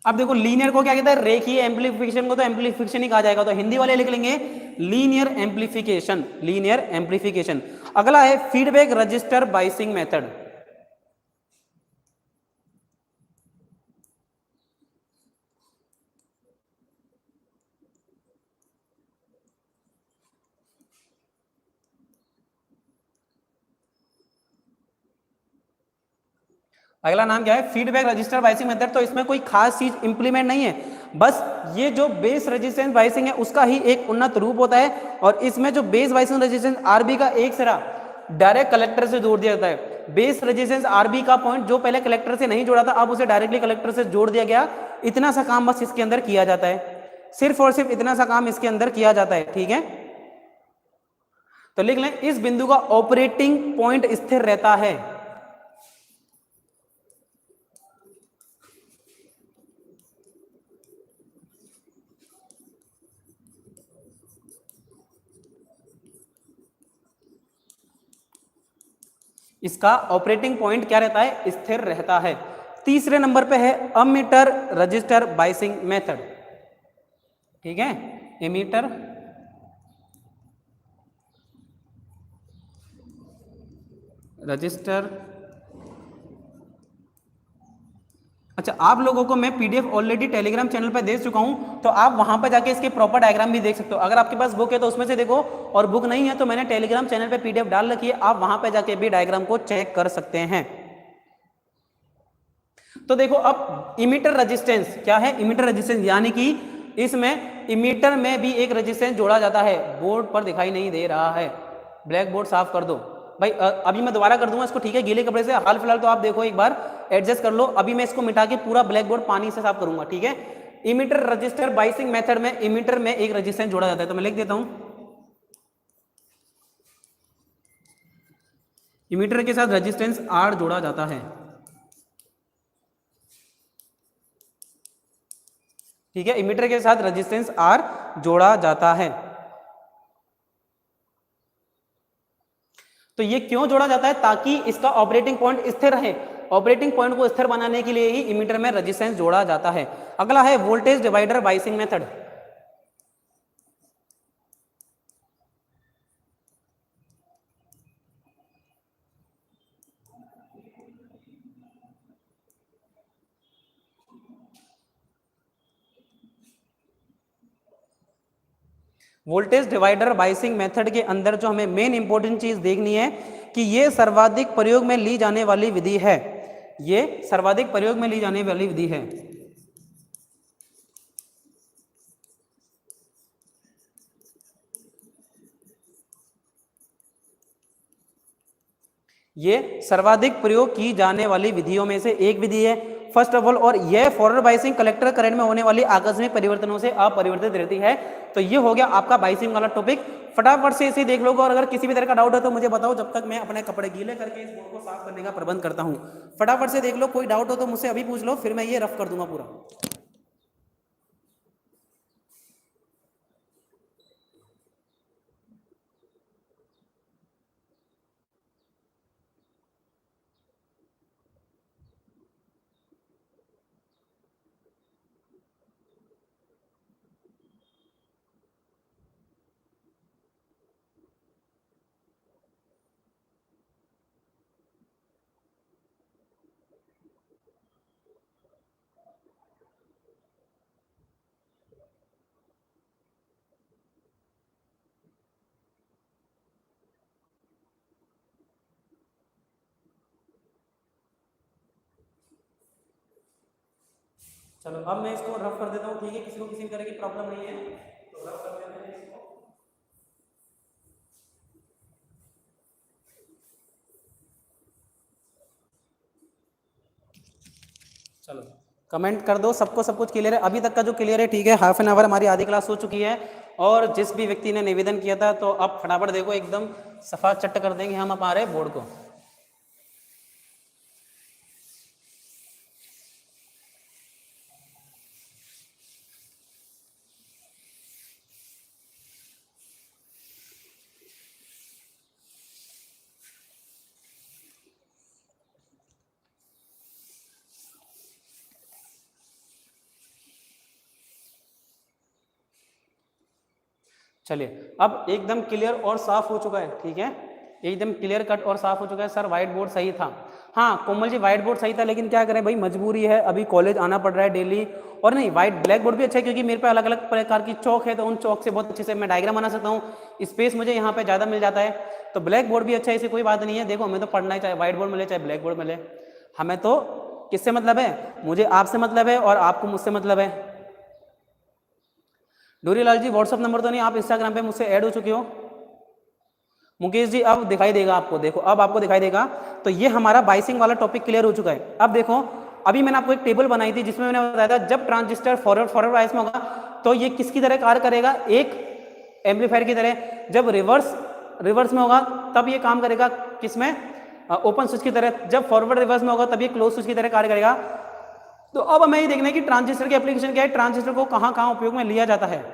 अब देखो लीनियर को क्या कहता है, रेखीय एम्प्लीफिकेशन को तो एम्प्लीफिकेशन ही कहा जाएगा, तो हिंदी वाले लिख लेंगे लीनियर एम्प्लीफिकेशन, लीनियर एम्प्लीफिकेशन। अगला है फीडबैक रजिस्टर बाइसिंग मेथड। अगला नाम क्या है, फीडबैक रजिस्टर बाइसिंग मेथड। तो इसमें कोई खास चीज इंप्लीमेंट नहीं है, बस ये जो बेस रेजिस्टेंस बाइसिंग है उसका ही एक उन्नत रूप होता है, और इसमें जो बेस बाइसिंग रेजिस्टेंस आरबी का एक सिरा डायरेक्ट कलेक्टर से जोड़ दिया जाता है। बेस रेजिस्टेंस आरबी का पॉइंट जो पहले कलेक्टर से नहीं जोड़ा था, अब उसे डायरेक्टली कलेक्टर से जोड़ दिया गया। इतना सा काम बस इसके अंदर किया जाता है, सिर्फ और सिर्फ इतना सा काम इसके अंदर किया जाता है, ठीक है। तो लिख लें, इस बिंदु का ऑपरेटिंग पॉइंट स्थिर रहता है। इसका ऑपरेटिंग पॉइंट क्या रहता है, स्थिर रहता है। तीसरे नंबर पे है अमीटर रजिस्टर बाइसिंग मेथड, ठीक है, एमीटर रजिस्टर। अच्छा, आप लोगों को मैं पीडीएफ ऑलरेडी टेलीग्राम चैनल पर दे चुका हूं, तो आप वहां पर जाके इसके प्रॉपर डायग्राम भी देख सकते हो। अगर आपके पास बुक है तो उसमें से देखो, और बुक नहीं है तो मैंने टेलीग्राम चैनल पे पीडीएफ डाल रखी है, आप वहां पर जाके भी डायग्राम को चेक कर सकते हैं। तो देखो अब इमीटर रेजिस्टेंस क्या है, इमीटर रेजिस्टेंस यानी कि इसमें इमीटर में भी एक रेजिस्टेंस जोड़ा जाता है। बोर्ड पर दिखाई नहीं दे रहा है, ब्लैक बोर्ड साफ कर दो भाई। अभी मैं दोबारा कर दूंगा इसको, ठीक है, गीले कपड़े से। हाल फिलहाल तो आप देखो एक बार एडजस्ट कर लो, अभी मैं इसको मिटा के पूरा ब्लैक बोर्ड पानी से साफ करूंगा, ठीक है। इमीटर रजिस्टर बाइसिंग मेथड में इमीटर में एक रेजिस्टेंस जोड़ा जाता है, तो मैं लिख देता हूं, इमीटर के साथ रेजिस्टेंस आर जोड़ा जाता है, ठीक है, इमीटर के साथ रेजिस्टेंस R जोड़ा जाता है। तो ये क्यों जोड़ा जाता है? ताकि इसका ऑपरेटिंग पॉइंट स्थिर रहे। ऑपरेटिंग पॉइंट को स्थिर बनाने के लिए ही इमीटर में रेजिस्टेंस जोड़ा जाता है। अगला है voltage divider biasing method. Voltage divider biasing method के अंदर जो हमें मेन इंपॉर्टेंट चीज देखनी है कि ये सर्वाधिक प्रयोग में ली जाने वाली विधि है। ये सर्वाधिक प्रयोग में ली जाने वाली विधि है। ये सर्वाधिक प्रयोग की जाने वाली विधियों में से एक विधि है फर्स्ट ऑफ ऑल, और यह फॉरवर्ड बाइसिंग कलेक्टर करंट में होने वाली आकस्मिक परिवर्तनों से अपरिवर्तित रहती है। तो ये हो गया आपका बाइसिंग वाला टॉपिक। फटाफट से इसे देख लोगे और अगर किसी भी तरह का डाउट है तो मुझे बताओ, जब तक मैं अपने कपड़े गीले करके इस बोर्ड को साफ करने का प्रबंध करता हूँ। फटाफट से देख लो, कोई डाउट हो तो मुझसे अभी पूछ लो, फिर मैं ये रफ कर दूंगा पूरा। चलो अब मैं इसको रफ कर देता हूँ, ठीक है, किसी को किसी भी तरह की प्रॉब्लम नहीं है तो रफ कर देते हैं इसको। चलो कमेंट कर दो, सबको सब कुछ क्लियर है? अभी तक का जो क्लियर है, ठीक है। हाफ एन आवर हमारी आधी क्लास हो चुकी है और जिस भी व्यक्ति ने निवेदन किया था तो अब फटाफट देखो एकदम सफा चट कर देंगे हम हमारे बोर्ड को। चलिए अब एकदम क्लियर और साफ हो चुका है, ठीक है, एकदम क्लियर कट और साफ हो चुका है। सर व्हाइट बोर्ड सही था। हाँ कोमल जी, व्हाइट बोर्ड सही था, लेकिन क्या करें भाई, मजबूरी है, अभी कॉलेज आना पड़ रहा है डेली। और नहीं, व्हाइट ब्लैक बोर्ड भी अच्छा है क्योंकि मेरे पे अलग अलग प्रकार की चौक है, तो उन चौक से बहुत अच्छे से मैं डायग्राम बना सकता हूँ, स्पेस मुझे यहाँ पे ज़्यादा मिल जाता है। तो ब्लैक बोर्ड भी अच्छा है, ऐसी कोई बात नहीं है। देखो हमें तो पढ़ना है, चाहे व्हाइट बोर्ड मिले चाहे ब्लैक बोर्ड मिले, हमें तो किससे मतलब है? मुझे आपसे मतलब है और आपको मुझसे मतलब है। डोरीलाल जी व्हाट्सअप नंबर तो नहीं, आप इंस्टाग्राम पे मुझसे ऐड हो चुके हो। मुकेश जी अब दिखाई देगा आपको, देखो अब आपको दिखाई देगा। तो ये हमारा बाइसिंग वाला टॉपिक क्लियर हो चुका है। अब देखो, अभी मैंने आपको एक टेबल बनाई थी जिसमें मैंने बताया था जब ट्रांजिस्टर फॉरवर्ड बायस में होगा तो ये किसकी तरह कार्य करेगा? एक एम्पलीफायर की तरह। जब रिवर्स में होगा तब ये काम करेगा किसमें? ओपन स्विच की तरह। जब फॉरवर्ड रिवर्स में होगा तब ये क्लोज स्विच की तरह कार्य करेगा। तो अब हमें ये देखना है कि ट्रांजिस्टर की एप्लीकेशन क्या है, ट्रांजिस्टर को कहां कहां उपयोग में लिया जाता है।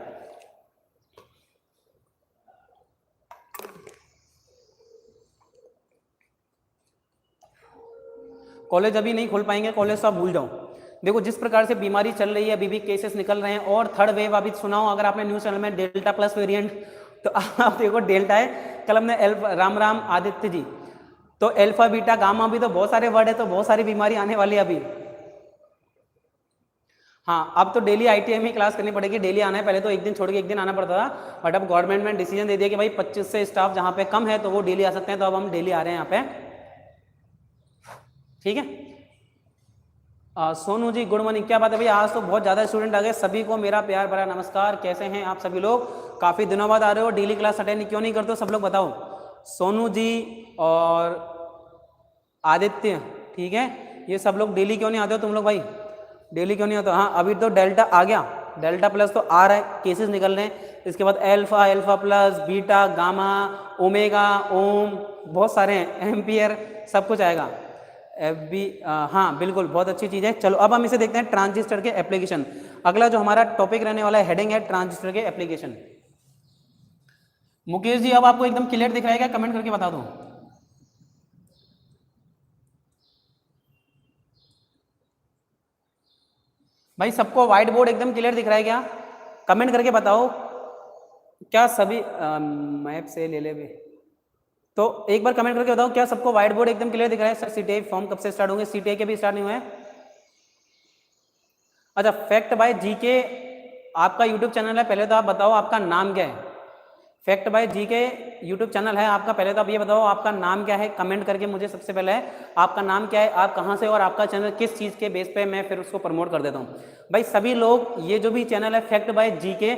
कॉलेज अभी नहीं खोल पाएंगे, कॉलेज तो आप भूल जाओ। देखो जिस प्रकार से बीमारी चल रही है, अभी भी केसेस निकल रहे हैं और थर्ड वेव अभी सुनाओ अगर आपने न्यूज चैनल में डेल्टा प्लस वेरिएंट, तो आप देखो डेल्टा है, कल हमने राम राम आदित्य जी, तो एल्फा बीटा गामा भी तो बहुत सारे वर्ड है, तो बहुत सारी बीमारी आने वाली है अभी। हाँ अब तो डेली ITI में क्लास करनी पड़ेगी, डेली आना है। पहले तो एक दिन छोड़ के एक दिन आना पड़ता था, बट अब गवर्नमेंट ने डिसीजन दे दिया कि भाई 25 से स्टाफ जहाँ पे कम है तो वो डेली आ सकते हैं, तो अब हम डेली आ रहे हैं यहाँ पे, ठीक है। सोनू जी गुड मॉर्निंग, क्या बात है भैया, आज तो बहुत ज़्यादा स्टूडेंट आ गए। सभी को मेरा प्यार भरा नमस्कार, कैसे हैं आप सभी लोग? काफ़ी दिनों बाद आ रहे हो, डेली क्लास अटेंड क्यों नहीं करते हो सब लोग बताओ। सोनू जी और आदित्य, ठीक है, ये सब लोग डेली क्यों नहीं आते हो तुम लोग भाई? डेली क्यों नहीं आते? हाँ अभी तो डेल्टा आ गया, डेल्टा प्लस तो आ रहा है, केसेस निकल रहे हैं। इसके बाद alpha, alpha plus, beta, gamma, omega, ohm, बहुत सारे हैं, एम्पियर, सब कुछ आएगा। FB, हाँ बिल्कुल बहुत अच्छी चीज़ है। चलो अब हम इसे देखते हैं ट्रांजिस्टर के एप्लीकेशन। अगला जो हमारा टॉपिक रहने वाला है, हेडिंग है ट्रांजिस्टर के एप्लीकेशन। मुकेश जी अब आपको एकदम क्लियर दिख रहा है क्या? कमेंट करके बता दो। भाई सबको व्हाइट बोर्ड एकदम क्लियर दिख रहा है क्या? कमेंट करके बताओ। क्या सभी मैप से ले ले भी, तो एक बार कमेंट करके बताओ क्या सबको व्हाइट बोर्ड एकदम क्लियर दिख रहा है? सर सीटीआई फॉर्म कब से स्टार्ट होंगे? सीटीआई के भी स्टार्ट नहीं हुए हैं। अच्छा, फैक्ट बाय जीके आपका यूट्यूब चैनल है, पहले तो आप बताओ आपका नाम क्या है? Fact bye GK YouTube channel है आपका, पहले तो आप ये बताओ आपका नाम क्या है? कमेंट करके मुझे सबसे पहले आपका नाम क्या है, आप कहाँ से, और आपका चैनल किस चीज़ के बेस पे, मैं फिर उसको प्रमोट कर देता हूँ। भाई सभी लोग ये जो भी चैनल है fact bye GK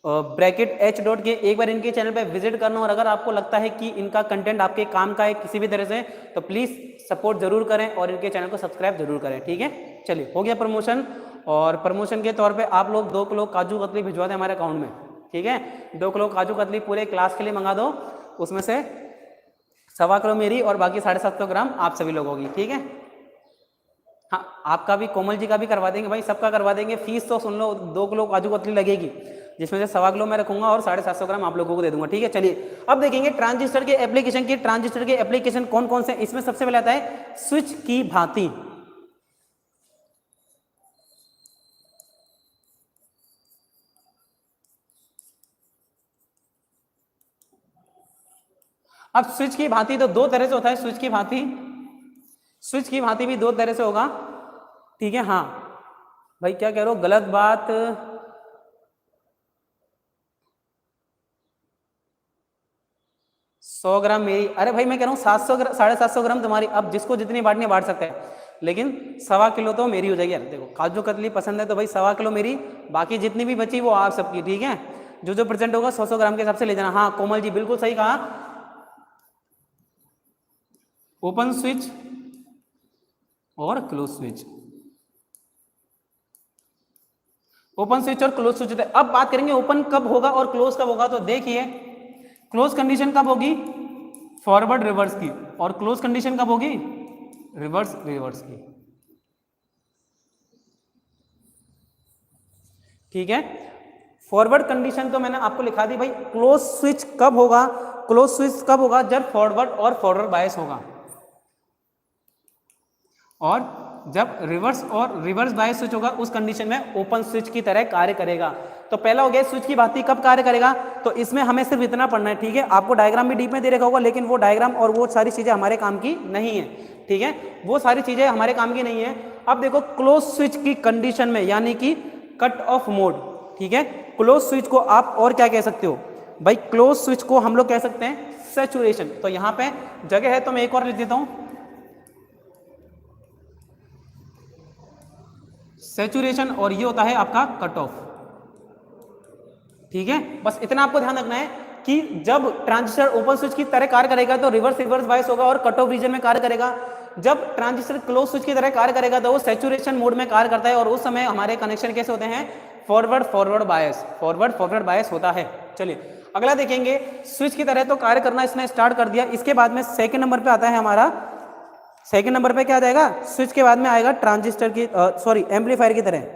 bracket H dot के, एक बार इनके चैनल पे विजिट करना, और अगर आपको लगता है कि इनका कंटेंट आपके काम का है किसी भी तरह से, तो प्लीज़ सपोर्ट जरूर करें और इनके चैनल को सब्सक्राइब जरूर करें। ठीक है, चलिए हो गया प्रमोशन। और प्रमोशन के तौर पे आप लोग 2 किलो काजू कतली भिजवा दें हमारे अकाउंट में। ठीक है, 2 किलो काजू कतली पूरे क्लास के लिए मंगा दो, उसमें से 1.25 किलो मेरी और बाकी 750 ग्राम आप सभी लोगों की। ठीक है, हाँ आपका भी, कोमल जी का भी करवा देंगे भाई, सबका करवा देंगे। फीस तो सुन लो, 2 किलो काजू कतली लगेगी, जिसमें से 1.25 किलो मैं रखूंगा और 750 ग्राम आप लोगों को दे दूंगा। ठीक है, चलिए अब देखेंगे ट्रांजिस्टर के एप्लीकेशन की। ट्रांजिस्टर के एप्लीकेशन कौन कौन से? इसमें सबसे पहले आता है स्विच की भांति। अब स्विच की भांति तो 2 तरह से होता है। स्विच की भांति, स्विच की भांति भी 2 तरह से होगा। ठीक है, हाँ भाई क्या कह रहे हो? गलत बात, 100 ग्राम मेरी, अरे भाई मैं कह रहा हूँ 750 ग्राम तुम्हारी। अब जिसको जितनी बांटनी बांट सकते हैं, लेकिन 1.25 किलो तो मेरी हो जाएगी यार। देखो काजू कतली पसंद है तो भाई 1.25 किलो मेरी, बाकी जितनी भी बची वो आप सबकी। ठीक है, जो जो परसेंट होगा 100 ग्राम के हिसाब से ले जाना। हाँ कोमल जी बिल्कुल सही कहा, ओपन स्विच और क्लोज स्विच, ओपन स्विच और क्लोज स्विच। अब बात करेंगे ओपन कब होगा और क्लोज कब होगा। तो देखिए क्लोज कंडीशन कब होगी? फॉरवर्ड रिवर्स की। और क्लोज कंडीशन कब होगी? रिवर्स रिवर्स की। ठीक है, फॉरवर्ड कंडीशन तो मैंने आपको लिखा दी भाई। क्लोज स्विच कब होगा? क्लोज स्विच कब होगा? जब फॉरवर्ड और फॉरवर्ड बायस होगा, और जब रिवर्स और रिवर्स बायस स्विच होगा उस कंडीशन में ओपन स्विच की तरह कार्य करेगा। तो पहला हो गया स्विच की भांति कब कार्य करेगा। तो इसमें हमें सिर्फ इतना पढ़ना है। ठीक है, आपको डायग्राम भी डीप में दे रखा होगा, लेकिन वो डायग्राम और वो सारी चीजें हमारे काम की नहीं है। ठीक है, वो सारी चीजें हमारे काम की नहीं है। अब देखो क्लोज स्विच की कंडीशन में, यानी कि कट ऑफ मोड। ठीक है, क्लोज स्विच को आप और क्या कह सकते हो भाई? क्लोज स्विच को हम लोग कह सकते हैं सैचुरेशन। तो यहां पे जगह है तो मैं एक और लिख देता हूं, सैचुरेशन, और ये होता है आपका कट ऑफ। ठीक है, बस इतना आपको ध्यान रखना है कि जब ट्रांजिस्टर ओपन स्विच की तरह कार्य करेगा तो रिवर्स रिवर्स बायस होगा और कट ऑफ रीजन में कार्य करेगा। जब ट्रांजिस्टर क्लोज स्विच की तरह कार्य करेगा तो वो सैचुरेशन मोड में कार्य करता है, और उस समय हमारे कनेक्शन कैसे होते हैं? Forward forward bias, forward forward bias होता है। चलिए अगला देखेंगे, स्विच की तरह तो कार्य करना इसने स्टार्ट कर दिया। इसके बाद में सेकंड नंबर पे आता है हमारा, सेकंड नंबर पे क्या आ जाएगा? स्विच के बाद में आएगा ट्रांजिस्टर की सॉरी एम्पलीफायर की तरह,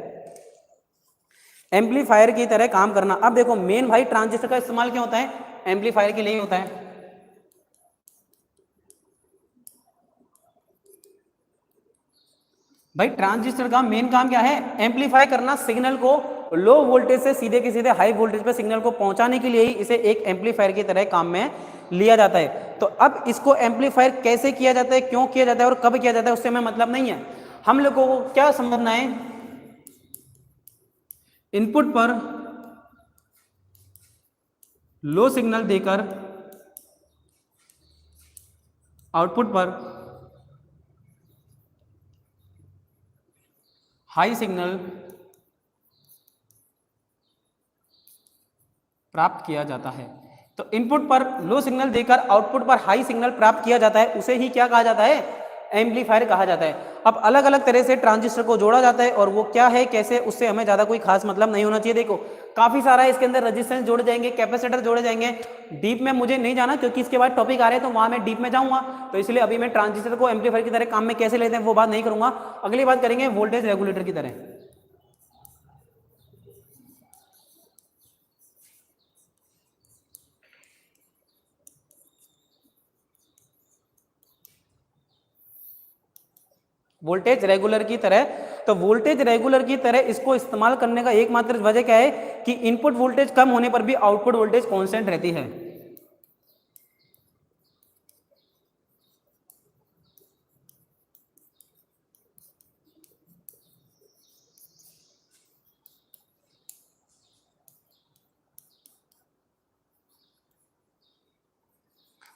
एम्पलीफायर की तरह काम करना। अब देखो मेन भाई ट्रांजिस्टर का इस्तेमाल क्या होता है? एम्पलीफायर के लिए होता है। भाई ट्रांजिस्टर का मेन काम क्या है? एम्पलीफाई करना, सिग्नल को लो वोल्टेज से सीधे के सीधे हाई वोल्टेज पे सिग्नल को पहुंचाने के लिए ही इसे एक एम्पलीफायर की तरह काम में लिया जाता है। तो अब इसको एम्पलीफायर कैसे किया जाता है, क्यों किया जाता है और कब किया जाता है, उससे हमें मतलब नहीं है। हम लोगों को क्या समझना है? इनपुट पर लो सिग्नल देकर आउटपुट पर हाई सिग्नल प्राप्त किया जाता है। तो इनपुट पर लो सिग्नल देकर आउटपुट पर हाई सिग्नल प्राप्त किया जाता है, उसे ही क्या कहा जाता है? एम्पलीफायर कहा जाता है। अब अलग अलग तरह से ट्रांजिस्टर को जोड़ा जाता है, और वो क्या है कैसे, उससे हमें ज्यादा कोई खास मतलब नहीं होना चाहिए। देखो काफी सारा है इसके अंदर, रेजिस्टेंस जोड़े जाएंगे, कैपेसिटर जोड़े जाएंगे। डीप में मुझे नहीं जाना क्योंकि इसके बाद टॉपिक आ रहे हैं तो वहां मैं डीप में जाऊंगा, तो इसलिए अभी मैं ट्रांजिस्टर को एम्पलीफायर की तरह काम में कैसे लेते हैं वो बात नहीं करूंगा। अगली बात करेंगे वोल्टेज रेगुलेटर की तरह। वोल्टेज रेगुलर की तरह। तो वोल्टेज रेगुलर की तरह इसको इस्तेमाल करने का एकमात्र वजह क्या है कि इनपुट वोल्टेज कम होने पर भी आउटपुट वोल्टेज कांस्टेंट रहती है।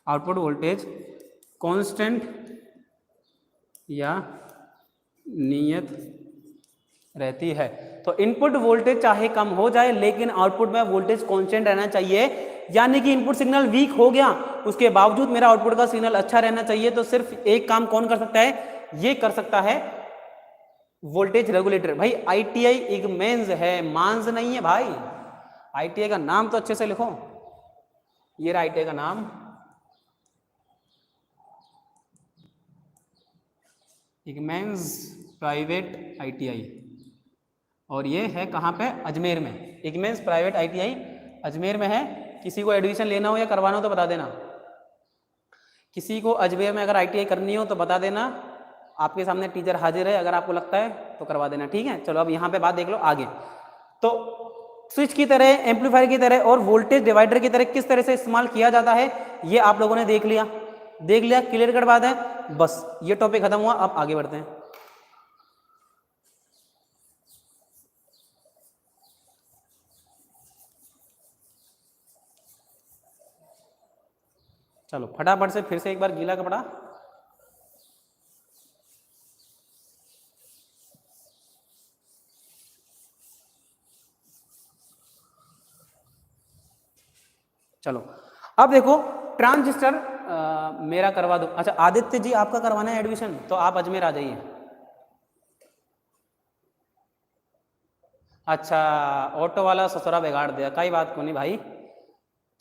आउटपुट वोल्टेज कांस्टेंट या नियत रहती है। तो इनपुट वोल्टेज चाहे कम हो जाए लेकिन आउटपुट में वोल्टेज कांस्टेंट रहना चाहिए। यानी कि इनपुट सिग्नल वीक हो गया उसके बावजूद मेरा आउटपुट का सिग्नल अच्छा रहना चाहिए। तो सिर्फ एक काम कौन कर सकता है, ये कर सकता है वोल्टेज रेगुलेटर। भाई आईटीआई इगमेंस है, मांस नहीं है भाई। आईटीआई का नाम तो अच्छे से लिखो, ये रहा आईटीआई का नाम, इगमेंस प्राइवेट आईटीआई, और ये है कहाँ पे, अजमेर में। इगमेंस प्राइवेट आईटीआई अजमेर में है। किसी को एडमिशन लेना हो या करवाना हो तो बता देना। किसी को अजमेर में अगर आईटीआई करनी हो तो बता देना, आपके सामने टीचर हाजिर है, अगर आपको लगता है तो करवा देना, ठीक है। चलो अब यहाँ पे बात देख लो आगे। तो स्विच की तरह, एम्पलीफायर की तरह और वोल्टेज डिवाइडर की तरह किस तरह से इस्तेमाल किया जाता है ये आप लोगों ने देख लिया, क्लियर कट बात है। बस ये टॉपिक खत्म हुआ, अब आगे बढ़ते हैं। चलो फटाफट से फिर से एक बार गीला कपड़ा। चलो अब देखो ट्रांजिस्टर मेरा करवा दो। अच्छा आदित्य जी आपका करवाना है एडमिशन तो आप अजमेर आ जाइए। अच्छा ऑटो वाला ससुरा बिगाड़ दिया, कई बात को नहीं भाई।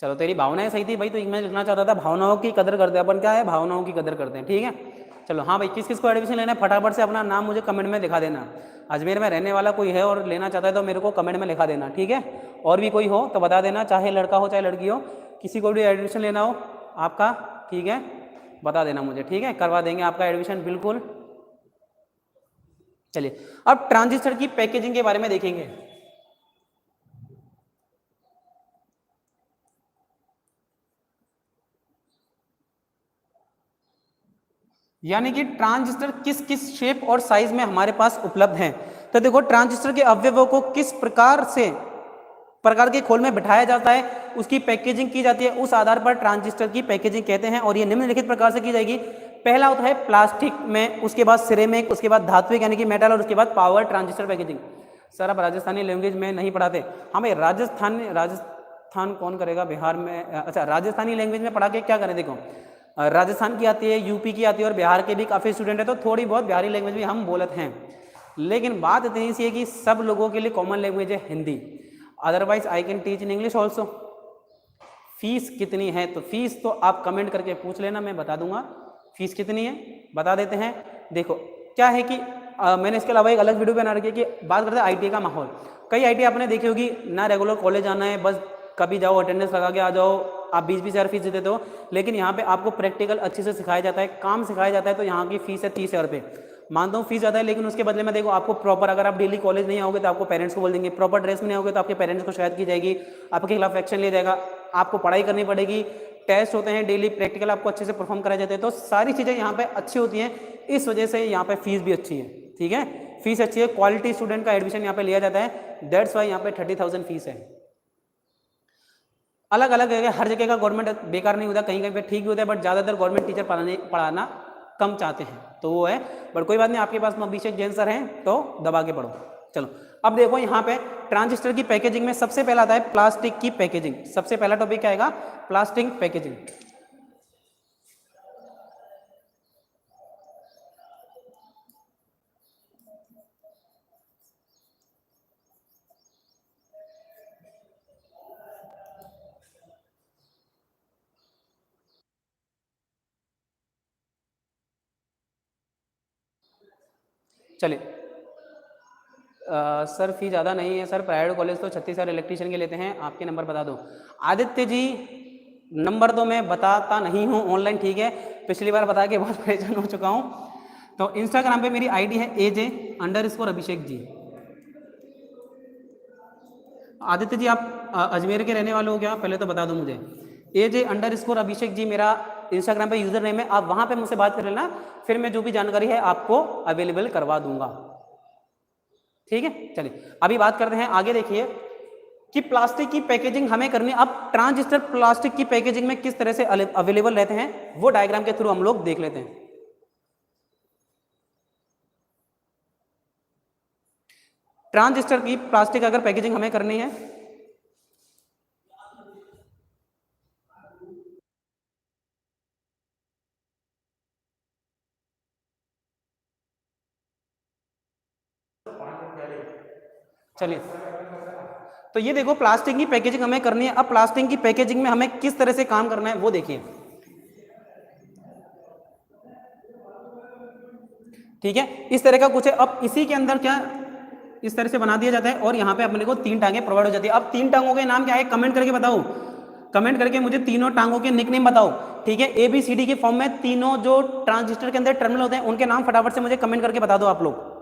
चलो तेरी भावनाएं सही थी भाई, तो मैं लिखना चाहता था भावनाओं की कदर करते हैं अपन, क्या है भावनाओं की कदर करते हैं, ठीक है। चलो हाँ भाई, किस किस को एडमिशन लेना है फटाफट से अपना नाम मुझे कमेंट में दिखा देना। अजमेर में रहने वाला कोई है और लेना चाहता है तो मेरे को कमेंट में लिखा देना, ठीक है। और भी कोई हो तो बता देना, चाहे लड़का हो चाहे लड़की हो, किसी को भी एडमिशन लेना हो आपका, ठीक है, बता देना मुझे, ठीक है, करवा देंगे आपका एडमिशन बिल्कुल। चलिए अब ट्रांजिस्टर की पैकेजिंग के बारे में देखेंगे। यानी कि ट्रांजिस्टर किस किस शेप और साइज में हमारे पास उपलब्ध हैं। तो देखो ट्रांजिस्टर के अवयवों को किस प्रकार के खोल में बिठाया जाता है, उसकी पैकेजिंग की जाती है, उस आधार पर ट्रांजिस्टर की पैकेजिंग कहते हैं। और ये निम्नलिखित प्रकार से की जाएगी। पहला होता है प्लास्टिक में, उसके बाद सिरेमिक, उसके बाद धात्विक यानी कि मेटल, और उसके बाद पावर ट्रांजिस्टर पैकेजिंग। सर आप राजस्थानी लैंग्वेज में नहीं पढ़ाते? हाँ भाई राजस्थान कौन करेगा बिहार में। अच्छा राजस्थानी लैंग्वेज में पढ़ा के क्या करें, देखो राजस्थान की आती है, यूपी की आती है, और बिहार के भी काफ़ी स्टूडेंट है, तो थोड़ी बहुत बिहारी लैंग्वेज भी हम बोलते हैं। लेकिन बात इतनी सी है कि सब लोगों के लिए कॉमन लैंग्वेज है Hindi. Otherwise I can teach in English also. Fees कितनी है, तो फीस तो आप कमेंट करके पूछ लेना, मैं बता दूंगा फीस कितनी है, बता देते हैं। देखो क्या है कि मैंने इसके अलावा एक अलग वीडियो बना रखी है कि बात करते हैं आईटीआई का माहौल। कई आईटीआई आपने देखी होगी ना, रेगुलर कॉलेज आना है, बस कभी जाओ अटेंडेंस लगा के आ जाओ, आप 20-20 हज़ार फीस देते हो। लेकिन यहाँ पे आपको प्रैक्टिकल अच्छे से सिखाया जाता है, काम सिखाया जाता है। तो यहाँ की फीस है 30,000 रुपये। मानता हूँ फीस ज़्यादा है, लेकिन उसके बदले में देखो आपको प्रॉपर, अगर आप डेली कॉलेज नहीं आओगे तो आपको पेरेंट्स को बोल देंगे, प्रॉपर ड्रेस में नहीं आओगे तो आपके पेरेंट्स को शिकायत की जाएगी, आपके खिलाफ एक्शन लिया जाएगा, आपको पढ़ाई करनी पड़ेगी, टेस्ट होते हैं डेली, प्रैक्टिकल आपको अच्छे से परफॉर्म कराए जाते हैं। तो सारी चीज़ें यहाँ पे अच्छी होती हैं, इस वजह से यहाँ पे फीस भी अच्छी है, ठीक है, फीस अच्छी है, क्वालिटी स्टूडेंट का एडमिशन यहाँ पे लिया जाता है। दैट्स वाई यहाँ पे 30,000 फीस है। अलग अलग जगह, हर जगह का गवर्नमेंट बेकार नहीं होता, कहीं कहीं पे ठीक भी होता है, बट ज़्यादातर गवर्नमेंट टीचर पढ़ाना कम चाहते हैं, तो वो है। बट कोई बात नहीं, आपके पास अभिषेक जैन सर हैं तो दबा के पढ़ो। चलो अब देखो यहाँ पे ट्रांजिस्टर की पैकेजिंग में सबसे पहला आता है प्लास्टिक की पैकेजिंग। सबसे पहला टॉपिक क्या आएगा, प्लास्टिक पैकेजिंग। चलिए सर फी ज़्यादा नहीं है सर, प्राइवेट कॉलेज तो 36,000 इलेक्ट्रीशियन के लेते हैं, आपके नंबर बता दो। आदित्य जी नंबर तो मैं बताता नहीं हूँ ऑनलाइन, ठीक है, पिछली बार बता के बहुत परेशान हो चुका हूँ। तो इंस्टाग्राम पे मेरी आईडी है AJ_अभिषेक जी। आदित्य जी आप अजमेर के रहने वाले हो क्या? पहले तो बता दो मुझे। AJ_अभिषेक जी मेरा इंस्टाग्राम पे यूजर नेम है, आप वहां पे मुझसे बात कर लेना, फिर मैं जो भी जानकारी है आपको अवेलेबल करवा दूंगा। ठीक है, चलिए अभी बात करते हैं आगे। देखिए कि प्लास्टिक की पैकेजिंग हमें करनी, अब ट्रांजिस्टर प्लास्टिक की पैकेजिंग में किस तरह से अवेलेबल रहते हैं वो डायग्राम के थ्रू हम लोग देख लेते हैं। ट्रांजिस्टर की प्लास्टिक अगर पैकेजिंग हमें करनी है, चलिए तो ये देखो प्लास्टिक की पैकेजिंग हमें करनी है। अब प्लास्टिक की पैकेजिंग में हमें किस तरह से काम करना है वो देखिए। ठीक है, इस तरह का कुछ है। अब इसी के अंदर क्या इस तरह से बना दिया जाता है और यहाँ पे अपने को 3 टांगे प्रोवाइड हो जाती है। अब 3 टांगों के नाम क्या है कमेंट करके बताओ, कमेंट करके मुझे तीनों टांगों के निकनेम बताओ। ठीक है, ABCD के फॉर्म में तीनों जो ट्रांजिस्टर के अंदर टर्मिनल होते हैं उनके नाम फटाफट से मुझे कमेंट करके बता दो आप लोग।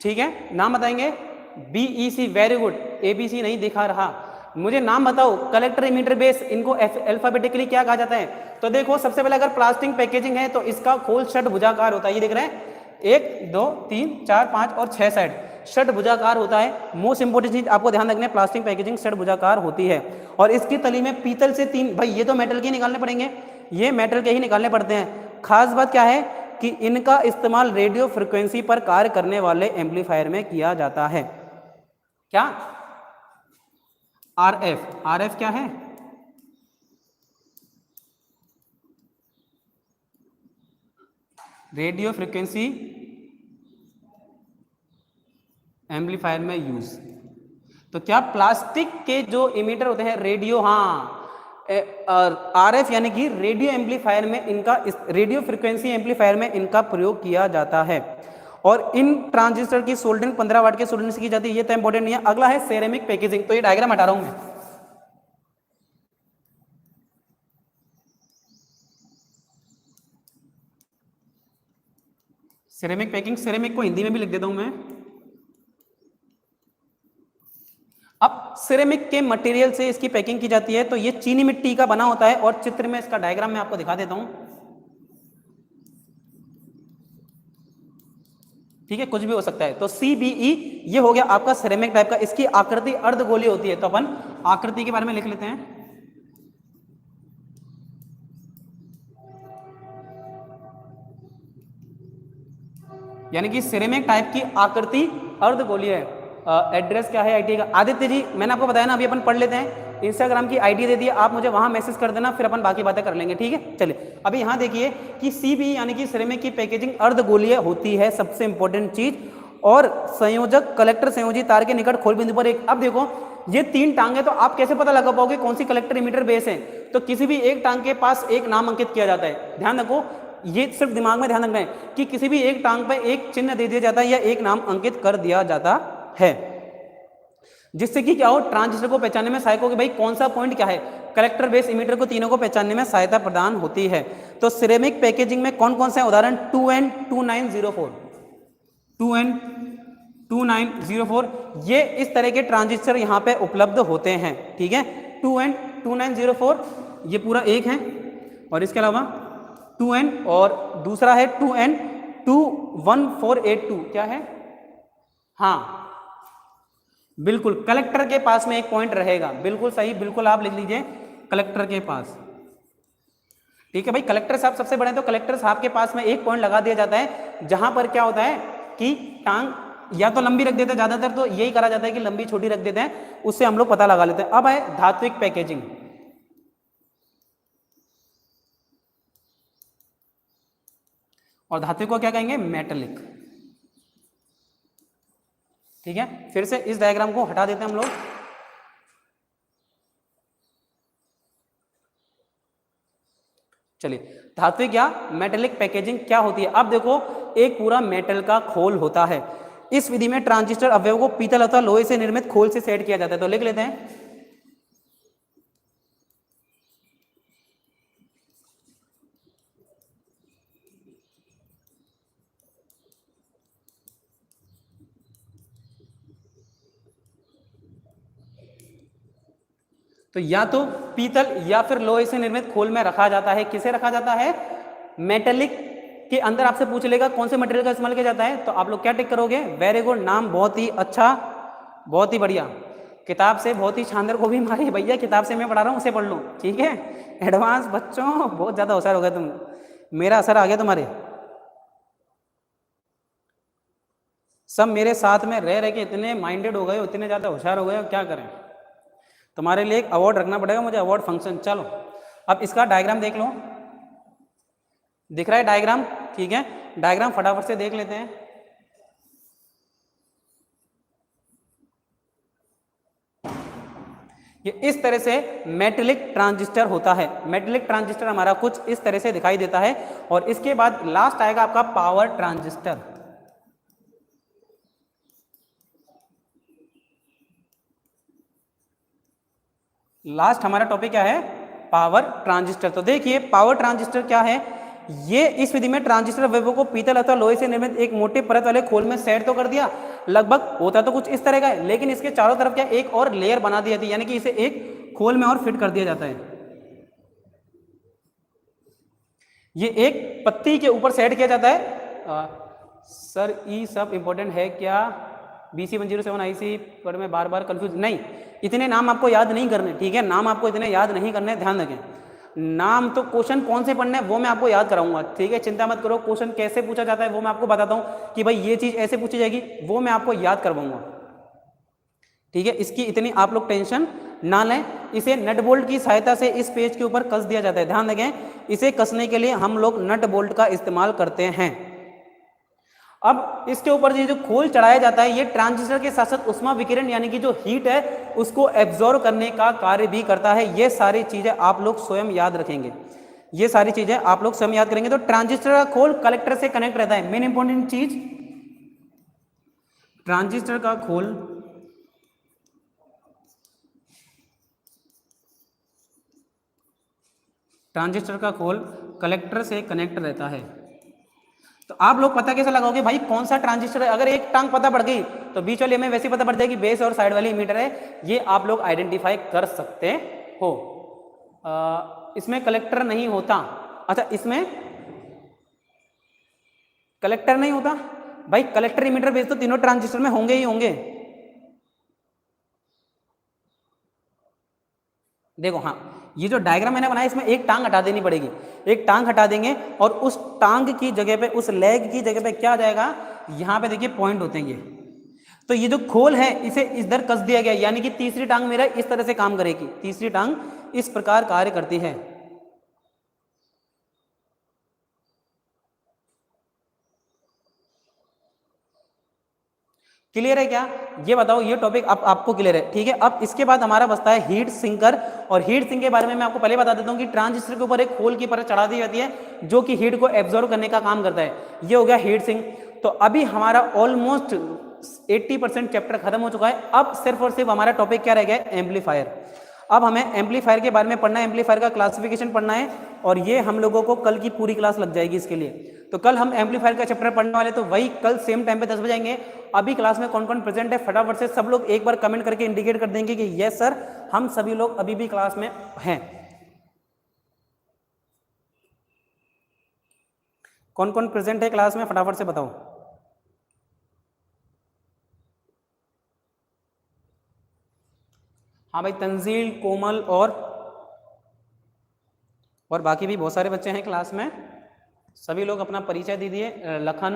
ठीक है, नाम बताएंगे। BEC, very good. ABC नहीं दिखा रहा, मुझे नाम बताओ। कलेक्टर, इमीटर, बेस, इनको अल्फाबेटिकली क्या कहा जाता है? तो देखो सबसे पहले अगर प्लास्टिक पैकेजिंग है तो इसका खोल षटभुजाकार होता है, ये देख रहे हैं 1 2 3 4 5 और 6 साइड षटभुजाकार होता है। मोस्ट इंपोर्टेंट चीज आपको ध्यान रखना है, प्लास्टिक पैकेजिंग षटभुजाकार होती है। और इसकी तली में पीतल से 3, भाई ये तो मेटल के निकालने पड़ेंगे, ये मेटल के ही निकालने पड़ते हैं। खास बात क्या है कि इनका इस्तेमाल रेडियो फ्रिक्वेंसी पर कार्य करने वाले एम्पलीफायर में किया जाता है। क्या? RF क्या है? रेडियो फ्रिक्वेंसी एम्पलीफायर में यूज। तो क्या प्लास्टिक के जो इमीटर होते हैं रेडियो, हाँ RF यानी कि रेडियो एम्पलीफायर में इनका, रेडियो फ्रिक्वेंसी एम्पलीफायर में इनका प्रयोग किया जाता है। और इन ट्रांजिस्टर की सोल्डरिंग 15 वाट के सोल्डरिंग से की जाती है, ये तो इंपॉर्टेंट नहीं है। अगला है सेरेमिक पैकेजिंग, तो ये डायग्राम हटा रहा हूं मैं। सिरेमिक पैकिंग, सिरेमिक को हिंदी में भी लिख देता हूं मैं। अब सिरेमिक के मटेरियल से इसकी पैकिंग की जाती है, तो ये चीनी मिट्टी का बना होता है और चित्र में इसका डायग्राम मैं आपको दिखा देता हूं। ठीक है, कुछ भी हो सकता है। तो CBE ये हो गया आपका सिरेमिक टाइप का, इसकी आकृति अर्धगोलीय होती है। तो अपन आकृति के बारे में लिख लेते हैं। यानी कि सिरेमिक टाइप की आकृति अर्धगोलीय है। एड्रेस क्या है आईटी का? आदित्य जी मैंने आपको बताया ना, अभी अपन पढ़ लेते हैं। इंस्टाग्राम की आईडी दे दी, आप मुझे वहां मैसेज कर देना, फिर अपन बाकी बातें कर लेंगे। ठीक है, चलिए अभी यहाँ देखिए कि CBE यानी कि सिरेमिक की पैकेजिंग अर्धगोलीय होती है, सबसे इंपॉर्टेंट चीज। और संयोजक कलेक्टर संयोजी तार के निकट खोल बिंदु पर एक, अब देखो ये 3 टांगे, तो आप कैसे पता लगा पाओगे कौन सी कलेक्टर, इमीटर, बेस है? तो किसी भी एक टांग के पास एक नाम अंकित किया जाता है। ध्यान रखो, ये सिर्फ दिमाग में ध्यान रखना है कि किसी भी एक टांग पर एक चिन्ह दे दिया जाता है या एक नाम अंकित कर दिया जाता है, जिससे कि क्या हो, ट्रांजिस्टर को पहचानने में सहायक हो कि भाई कौन सा पॉइंट क्या है। कलेक्टर, बेस, इमीटर को तीनों को पहचानने में सहायता प्रदान होती है। तो सिरेमिक पैकेजिंग में कौन कौन से उदाहरण? 2N2904, 2N2904, ये इस तरह के ट्रांजिस्टर यहाँ पे उपलब्ध होते हैं। ठीक है, 2N2904 ये पूरा एक है, और इसके अलावा 2N और दूसरा है 2N21482, क्या है? हाँ बिल्कुल, कलेक्टर के पास में एक पॉइंट रहेगा, बिल्कुल सही, बिल्कुल आप लिख लीजिए कलेक्टर के पास। ठीक है भाई, कलेक्टर साहब सबसे बड़े, तो कलेक्टर साहब के पास में एक पॉइंट लगा दिया जाता है, जहां पर क्या होता है कि टांग या तो लंबी रख देते हैं, ज्यादातर तो यही करा जाता है कि लंबी छोटी रख देते हैं, उससे हम लोग पता लगा लेते हैं। अब है धात्विक पैकेजिंग, और धात्विक को क्या कहेंगे? मेटेलिक। ठीक है, फिर से इस डायग्राम को हटा देते हैं हम लोग। चलिए धात्विक या मेटेलिक पैकेजिंग क्या होती है। अब देखो एक पूरा मेटल का खोल होता है। इस विधि में ट्रांजिस्टर अवयव को पीतल अथवा लोहे से निर्मित खोल से सेट किया जाता है। तो लिख लेते हैं, तो या तो पीतल या फिर लोहे से निर्मित खोल में रखा जाता है। किसे रखा जाता है? मेटेलिक के अंदर आपसे पूछ लेगा कौन से मटेरियल का इस्तेमाल किया जाता है, तो आप लोग क्या टिक करोगे? वेरी गुड, नाम बहुत ही अच्छा, बहुत ही बढ़िया। किताब से बहुत ही शानदार को भी मारे भैया, किताब से मैं पढ़ा रहा हूँ उसे पढ़ लो, ठीक है। एडवांस बच्चों, बहुत ज़्यादा होशियार हो गए तुम, मेरा असर आ गया तुम्हारे। सब मेरे साथ में रह के इतने माइंडेड हो गए, इतने ज़्यादा होशियार हो गए, क्या करें। तुम्हारे लिए एक अवार्ड रखना पड़ेगा मुझे, अवार्ड फंक्शन। चलो अब इसका डायग्राम देख लो, दिख रहा है डायग्राम? ठीक है, डायग्राम फटाफट से देख लेते हैं। ये इस तरह से मेटेलिक ट्रांजिस्टर होता है। मेटेलिक ट्रांजिस्टर हमारा कुछ इस तरह से दिखाई देता है। और इसके बाद लास्ट आएगा आपका पावर ट्रांजिस्टर। लास्ट हमारा टॉपिक क्या है? Power transistor. तो देखिए पावर ट्रांजिस्टर क्या है, ये इस विधि में ट्रांजिस्टर अवयवों को पीतल अथवा लोहे से निर्मित एक मोटे परत वाले खोल में सेट तो कर दिया, लगभग होता तो कुछ इस तरह का है, लेकिन इसके चारों तरफ क्या एक और लेयर बना दी जाती है, यानी कि इसे एक खोल में और फिट कर दिया जाता है। ये एक पत्ती के ऊपर सेट किया जाता है। सर ई सब इंपॉर्टेंट है क्या? BC107 IC पर मैं बार बार कंफ्यूज नहीं, इतने नाम आपको याद नहीं करने, ठीक है, नाम आपको इतने याद नहीं करने, ध्यान रखें। नाम तो क्वेश्चन कौन से पढ़ने हैं वो मैं आपको याद कराऊंगा, ठीक है, चिंता मत करो। क्वेश्चन कैसे पूछा जाता है वो मैं आपको बताता हूँ कि भाई ये चीज़ ऐसे पूछी जाएगी, वो मैं आपको याद करवाऊंगा, ठीक है। इसकी इतनी आप लोग टेंशन ना लें। इसे नट बोल्ट की सहायता से इस पेज के ऊपर कस दिया जाता है, ध्यान रखें। इसे कसने के लिए हम लोग नट बोल्ट का इस्तेमाल करते हैं। अब इसके ऊपर ये जो खोल चढ़ाया जाता है, ये ट्रांजिस्टर के साथ साथ उष्मा विकिरण यानी कि जो हीट है उसको एब्जॉर्ब करने का कार्य भी करता है। ये सारी चीजें आप लोग स्वयं याद रखेंगे, ये सारी चीजें आप लोग स्वयं याद करेंगे। तो ट्रांजिस्टर का खोल कलेक्टर से कनेक्ट रहता है। मेन इंपॉर्टेंट चीज, ट्रांजिस्टर का खोल कलेक्टर से कनेक्ट रहता है। तो आप लोग पता कैसे लगाओगे भाई कौन सा ट्रांजिस्टर है? अगर एक टांग पता पड़ गई तो बीच वाली हमें वैसे पता पड़ जाएगी, बेस और साइड वाली मीटर है, ये आप लोग आइडेंटिफाई कर सकते हो। इसमें कलेक्टर नहीं होता। अच्छा, इसमें कलेक्टर नहीं होता भाई, कलेक्टर इमीटर बेस तो तीनों ट्रांजिस्टर में होंगे ही होंगे। देखो, हाँ, ये जो डायग्राम मैंने बनाया इसमें एक टांग हटा देनी पड़ेगी, एक टांग हटा देंगे और उस टांग की जगह पे, उस लेग की जगह पे क्या आ जाएगा? यहाँ पे देखिए पॉइंट होते हैं ये। तो ये जो खोल है इसे इधर कस दिया गया, यानी कि तीसरी टांग मेरा इस तरह से काम करेगी। तीसरी टांग इस प्रकार कार्य करती है। क्लियर है क्या? ये बताओ, ये टॉपिक आपको क्लियर है? ठीक है। अब इसके बाद हमारा बचता है हीट सिंकर। और हीट सिंक के बारे में मैं आपको पहले बता देता हूँ कि ट्रांजिस्टर के ऊपर एक खोल की परत चढ़ा दी जाती है जो कि हीट को एब्जॉर्ब करने का काम करता है। ये हो गया हीट सिंक। तो अभी हमारा ऑलमोस्ट 80% चैप्टर खत्म हो चुका है। अब सिर्फ और सिर्फ हमारा टॉपिक क्या रह गया? एम्पलीफायर। अब हमें एम्पलीफायर के बारे में पढ़ना है, एम्पलीफायर का क्लासिफिकेशन पढ़ना है, और ये हम लोगों को कल की पूरी क्लास लग जाएगी इसके लिए। तो कल हम एम्पलीफायर का चैप्टर पढ़ने वाले, तो वही कल सेम टाइम पे 10 बजे आएंगे। अभी क्लास में कौन कौन प्रेजेंट है फटाफट से सब लोग एक बार कमेंट करके इंडिकेट कर देंगे कि यस सर, हम सभी लोग अभी भी क्लास में हैं। कौन कौन प्रेजेंट है क्लास में फटाफट से बताओ। हाँ भाई, तंजील, कोमल और बाकी भी बहुत सारे बच्चे हैं क्लास में। सभी लोग अपना परिचय दीजिए। लखन,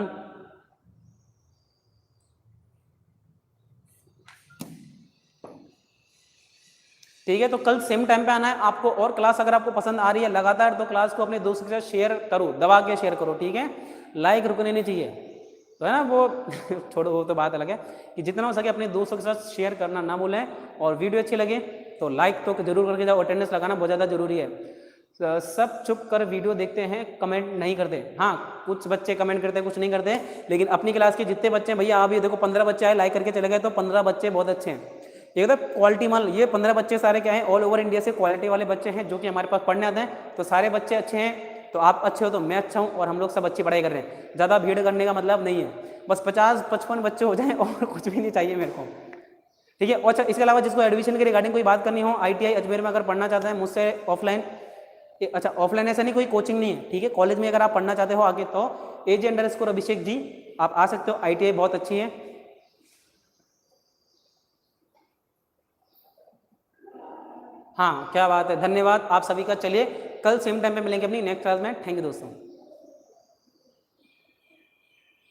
ठीक है। तो कल सेम टाइम पे आना है आपको। और क्लास अगर आपको पसंद आ रही है लगातार, तो क्लास को अपने दोस्तों के साथ शेयर करो, दबा के शेयर करो, ठीक है। लाइक रुकने नहीं चाहिए, तो है ना वो छोड़ो, वो तो बात अलग है कि जितना हो सके अपने दोस्तों के साथ शेयर करना ना भूलें। और वीडियो अच्छी लगे तो लाइक तो जरूर करके जाओ, अटेंडेंस लगाना बहुत ज़्यादा जरूरी है। सब चुप कर वीडियो देखते हैं, कमेंट नहीं करते। हाँ, कुछ बच्चे कमेंट करते हैं, कुछ नहीं करते हैं, लेकिन अपनी क्लास के जितने बच्चे हैं भैया, आप ये देखो 15 बच्चे आए, लाइक करके चले गए, तो 15 बच्चे बहुत अच्छे हैं। ये तो क्वालिटी मान, ये 15 बच्चे सारे क्या हैं, ऑल ओवर इंडिया से क्वालिटी वाले बच्चे हैं जो कि हमारे पास पढ़ने आते हैं। तो सारे बच्चे अच्छे हैं, तो आप अच्छे हो तो मैं अच्छा हूँ, और हम लोग सब अच्छी पढ़ाई कर रहे हैं। ज़्यादा भीड़ करने का मतलब नहीं है, बस 50-55 बच्चे हो जाएँ और कुछ भी नहीं चाहिए मेरे को, ठीक है। और अच्छा, इसके अलावा जिसको एडमिशन के रिगार्डिंग कोई बात करनी हो, ITI अजमेर में अगर पढ़ना चाहते हैं मुझसे ऑफलाइन, अच्छा ऑफलाइन ऐसा नहीं, कोई कोचिंग नहीं है, ठीक है, कॉलेज में अगर आप पढ़ना चाहते हो आगे, तो AJ_अभिषेक जी आप आ सकते हो, ITI बहुत अच्छी है। हाँ क्या बात है, धन्यवाद आप सभी का। चलिए कल सेम टाइम पे मिलेंगे अपनी नेक्स्ट क्लास में। थैंक यू दोस्तों।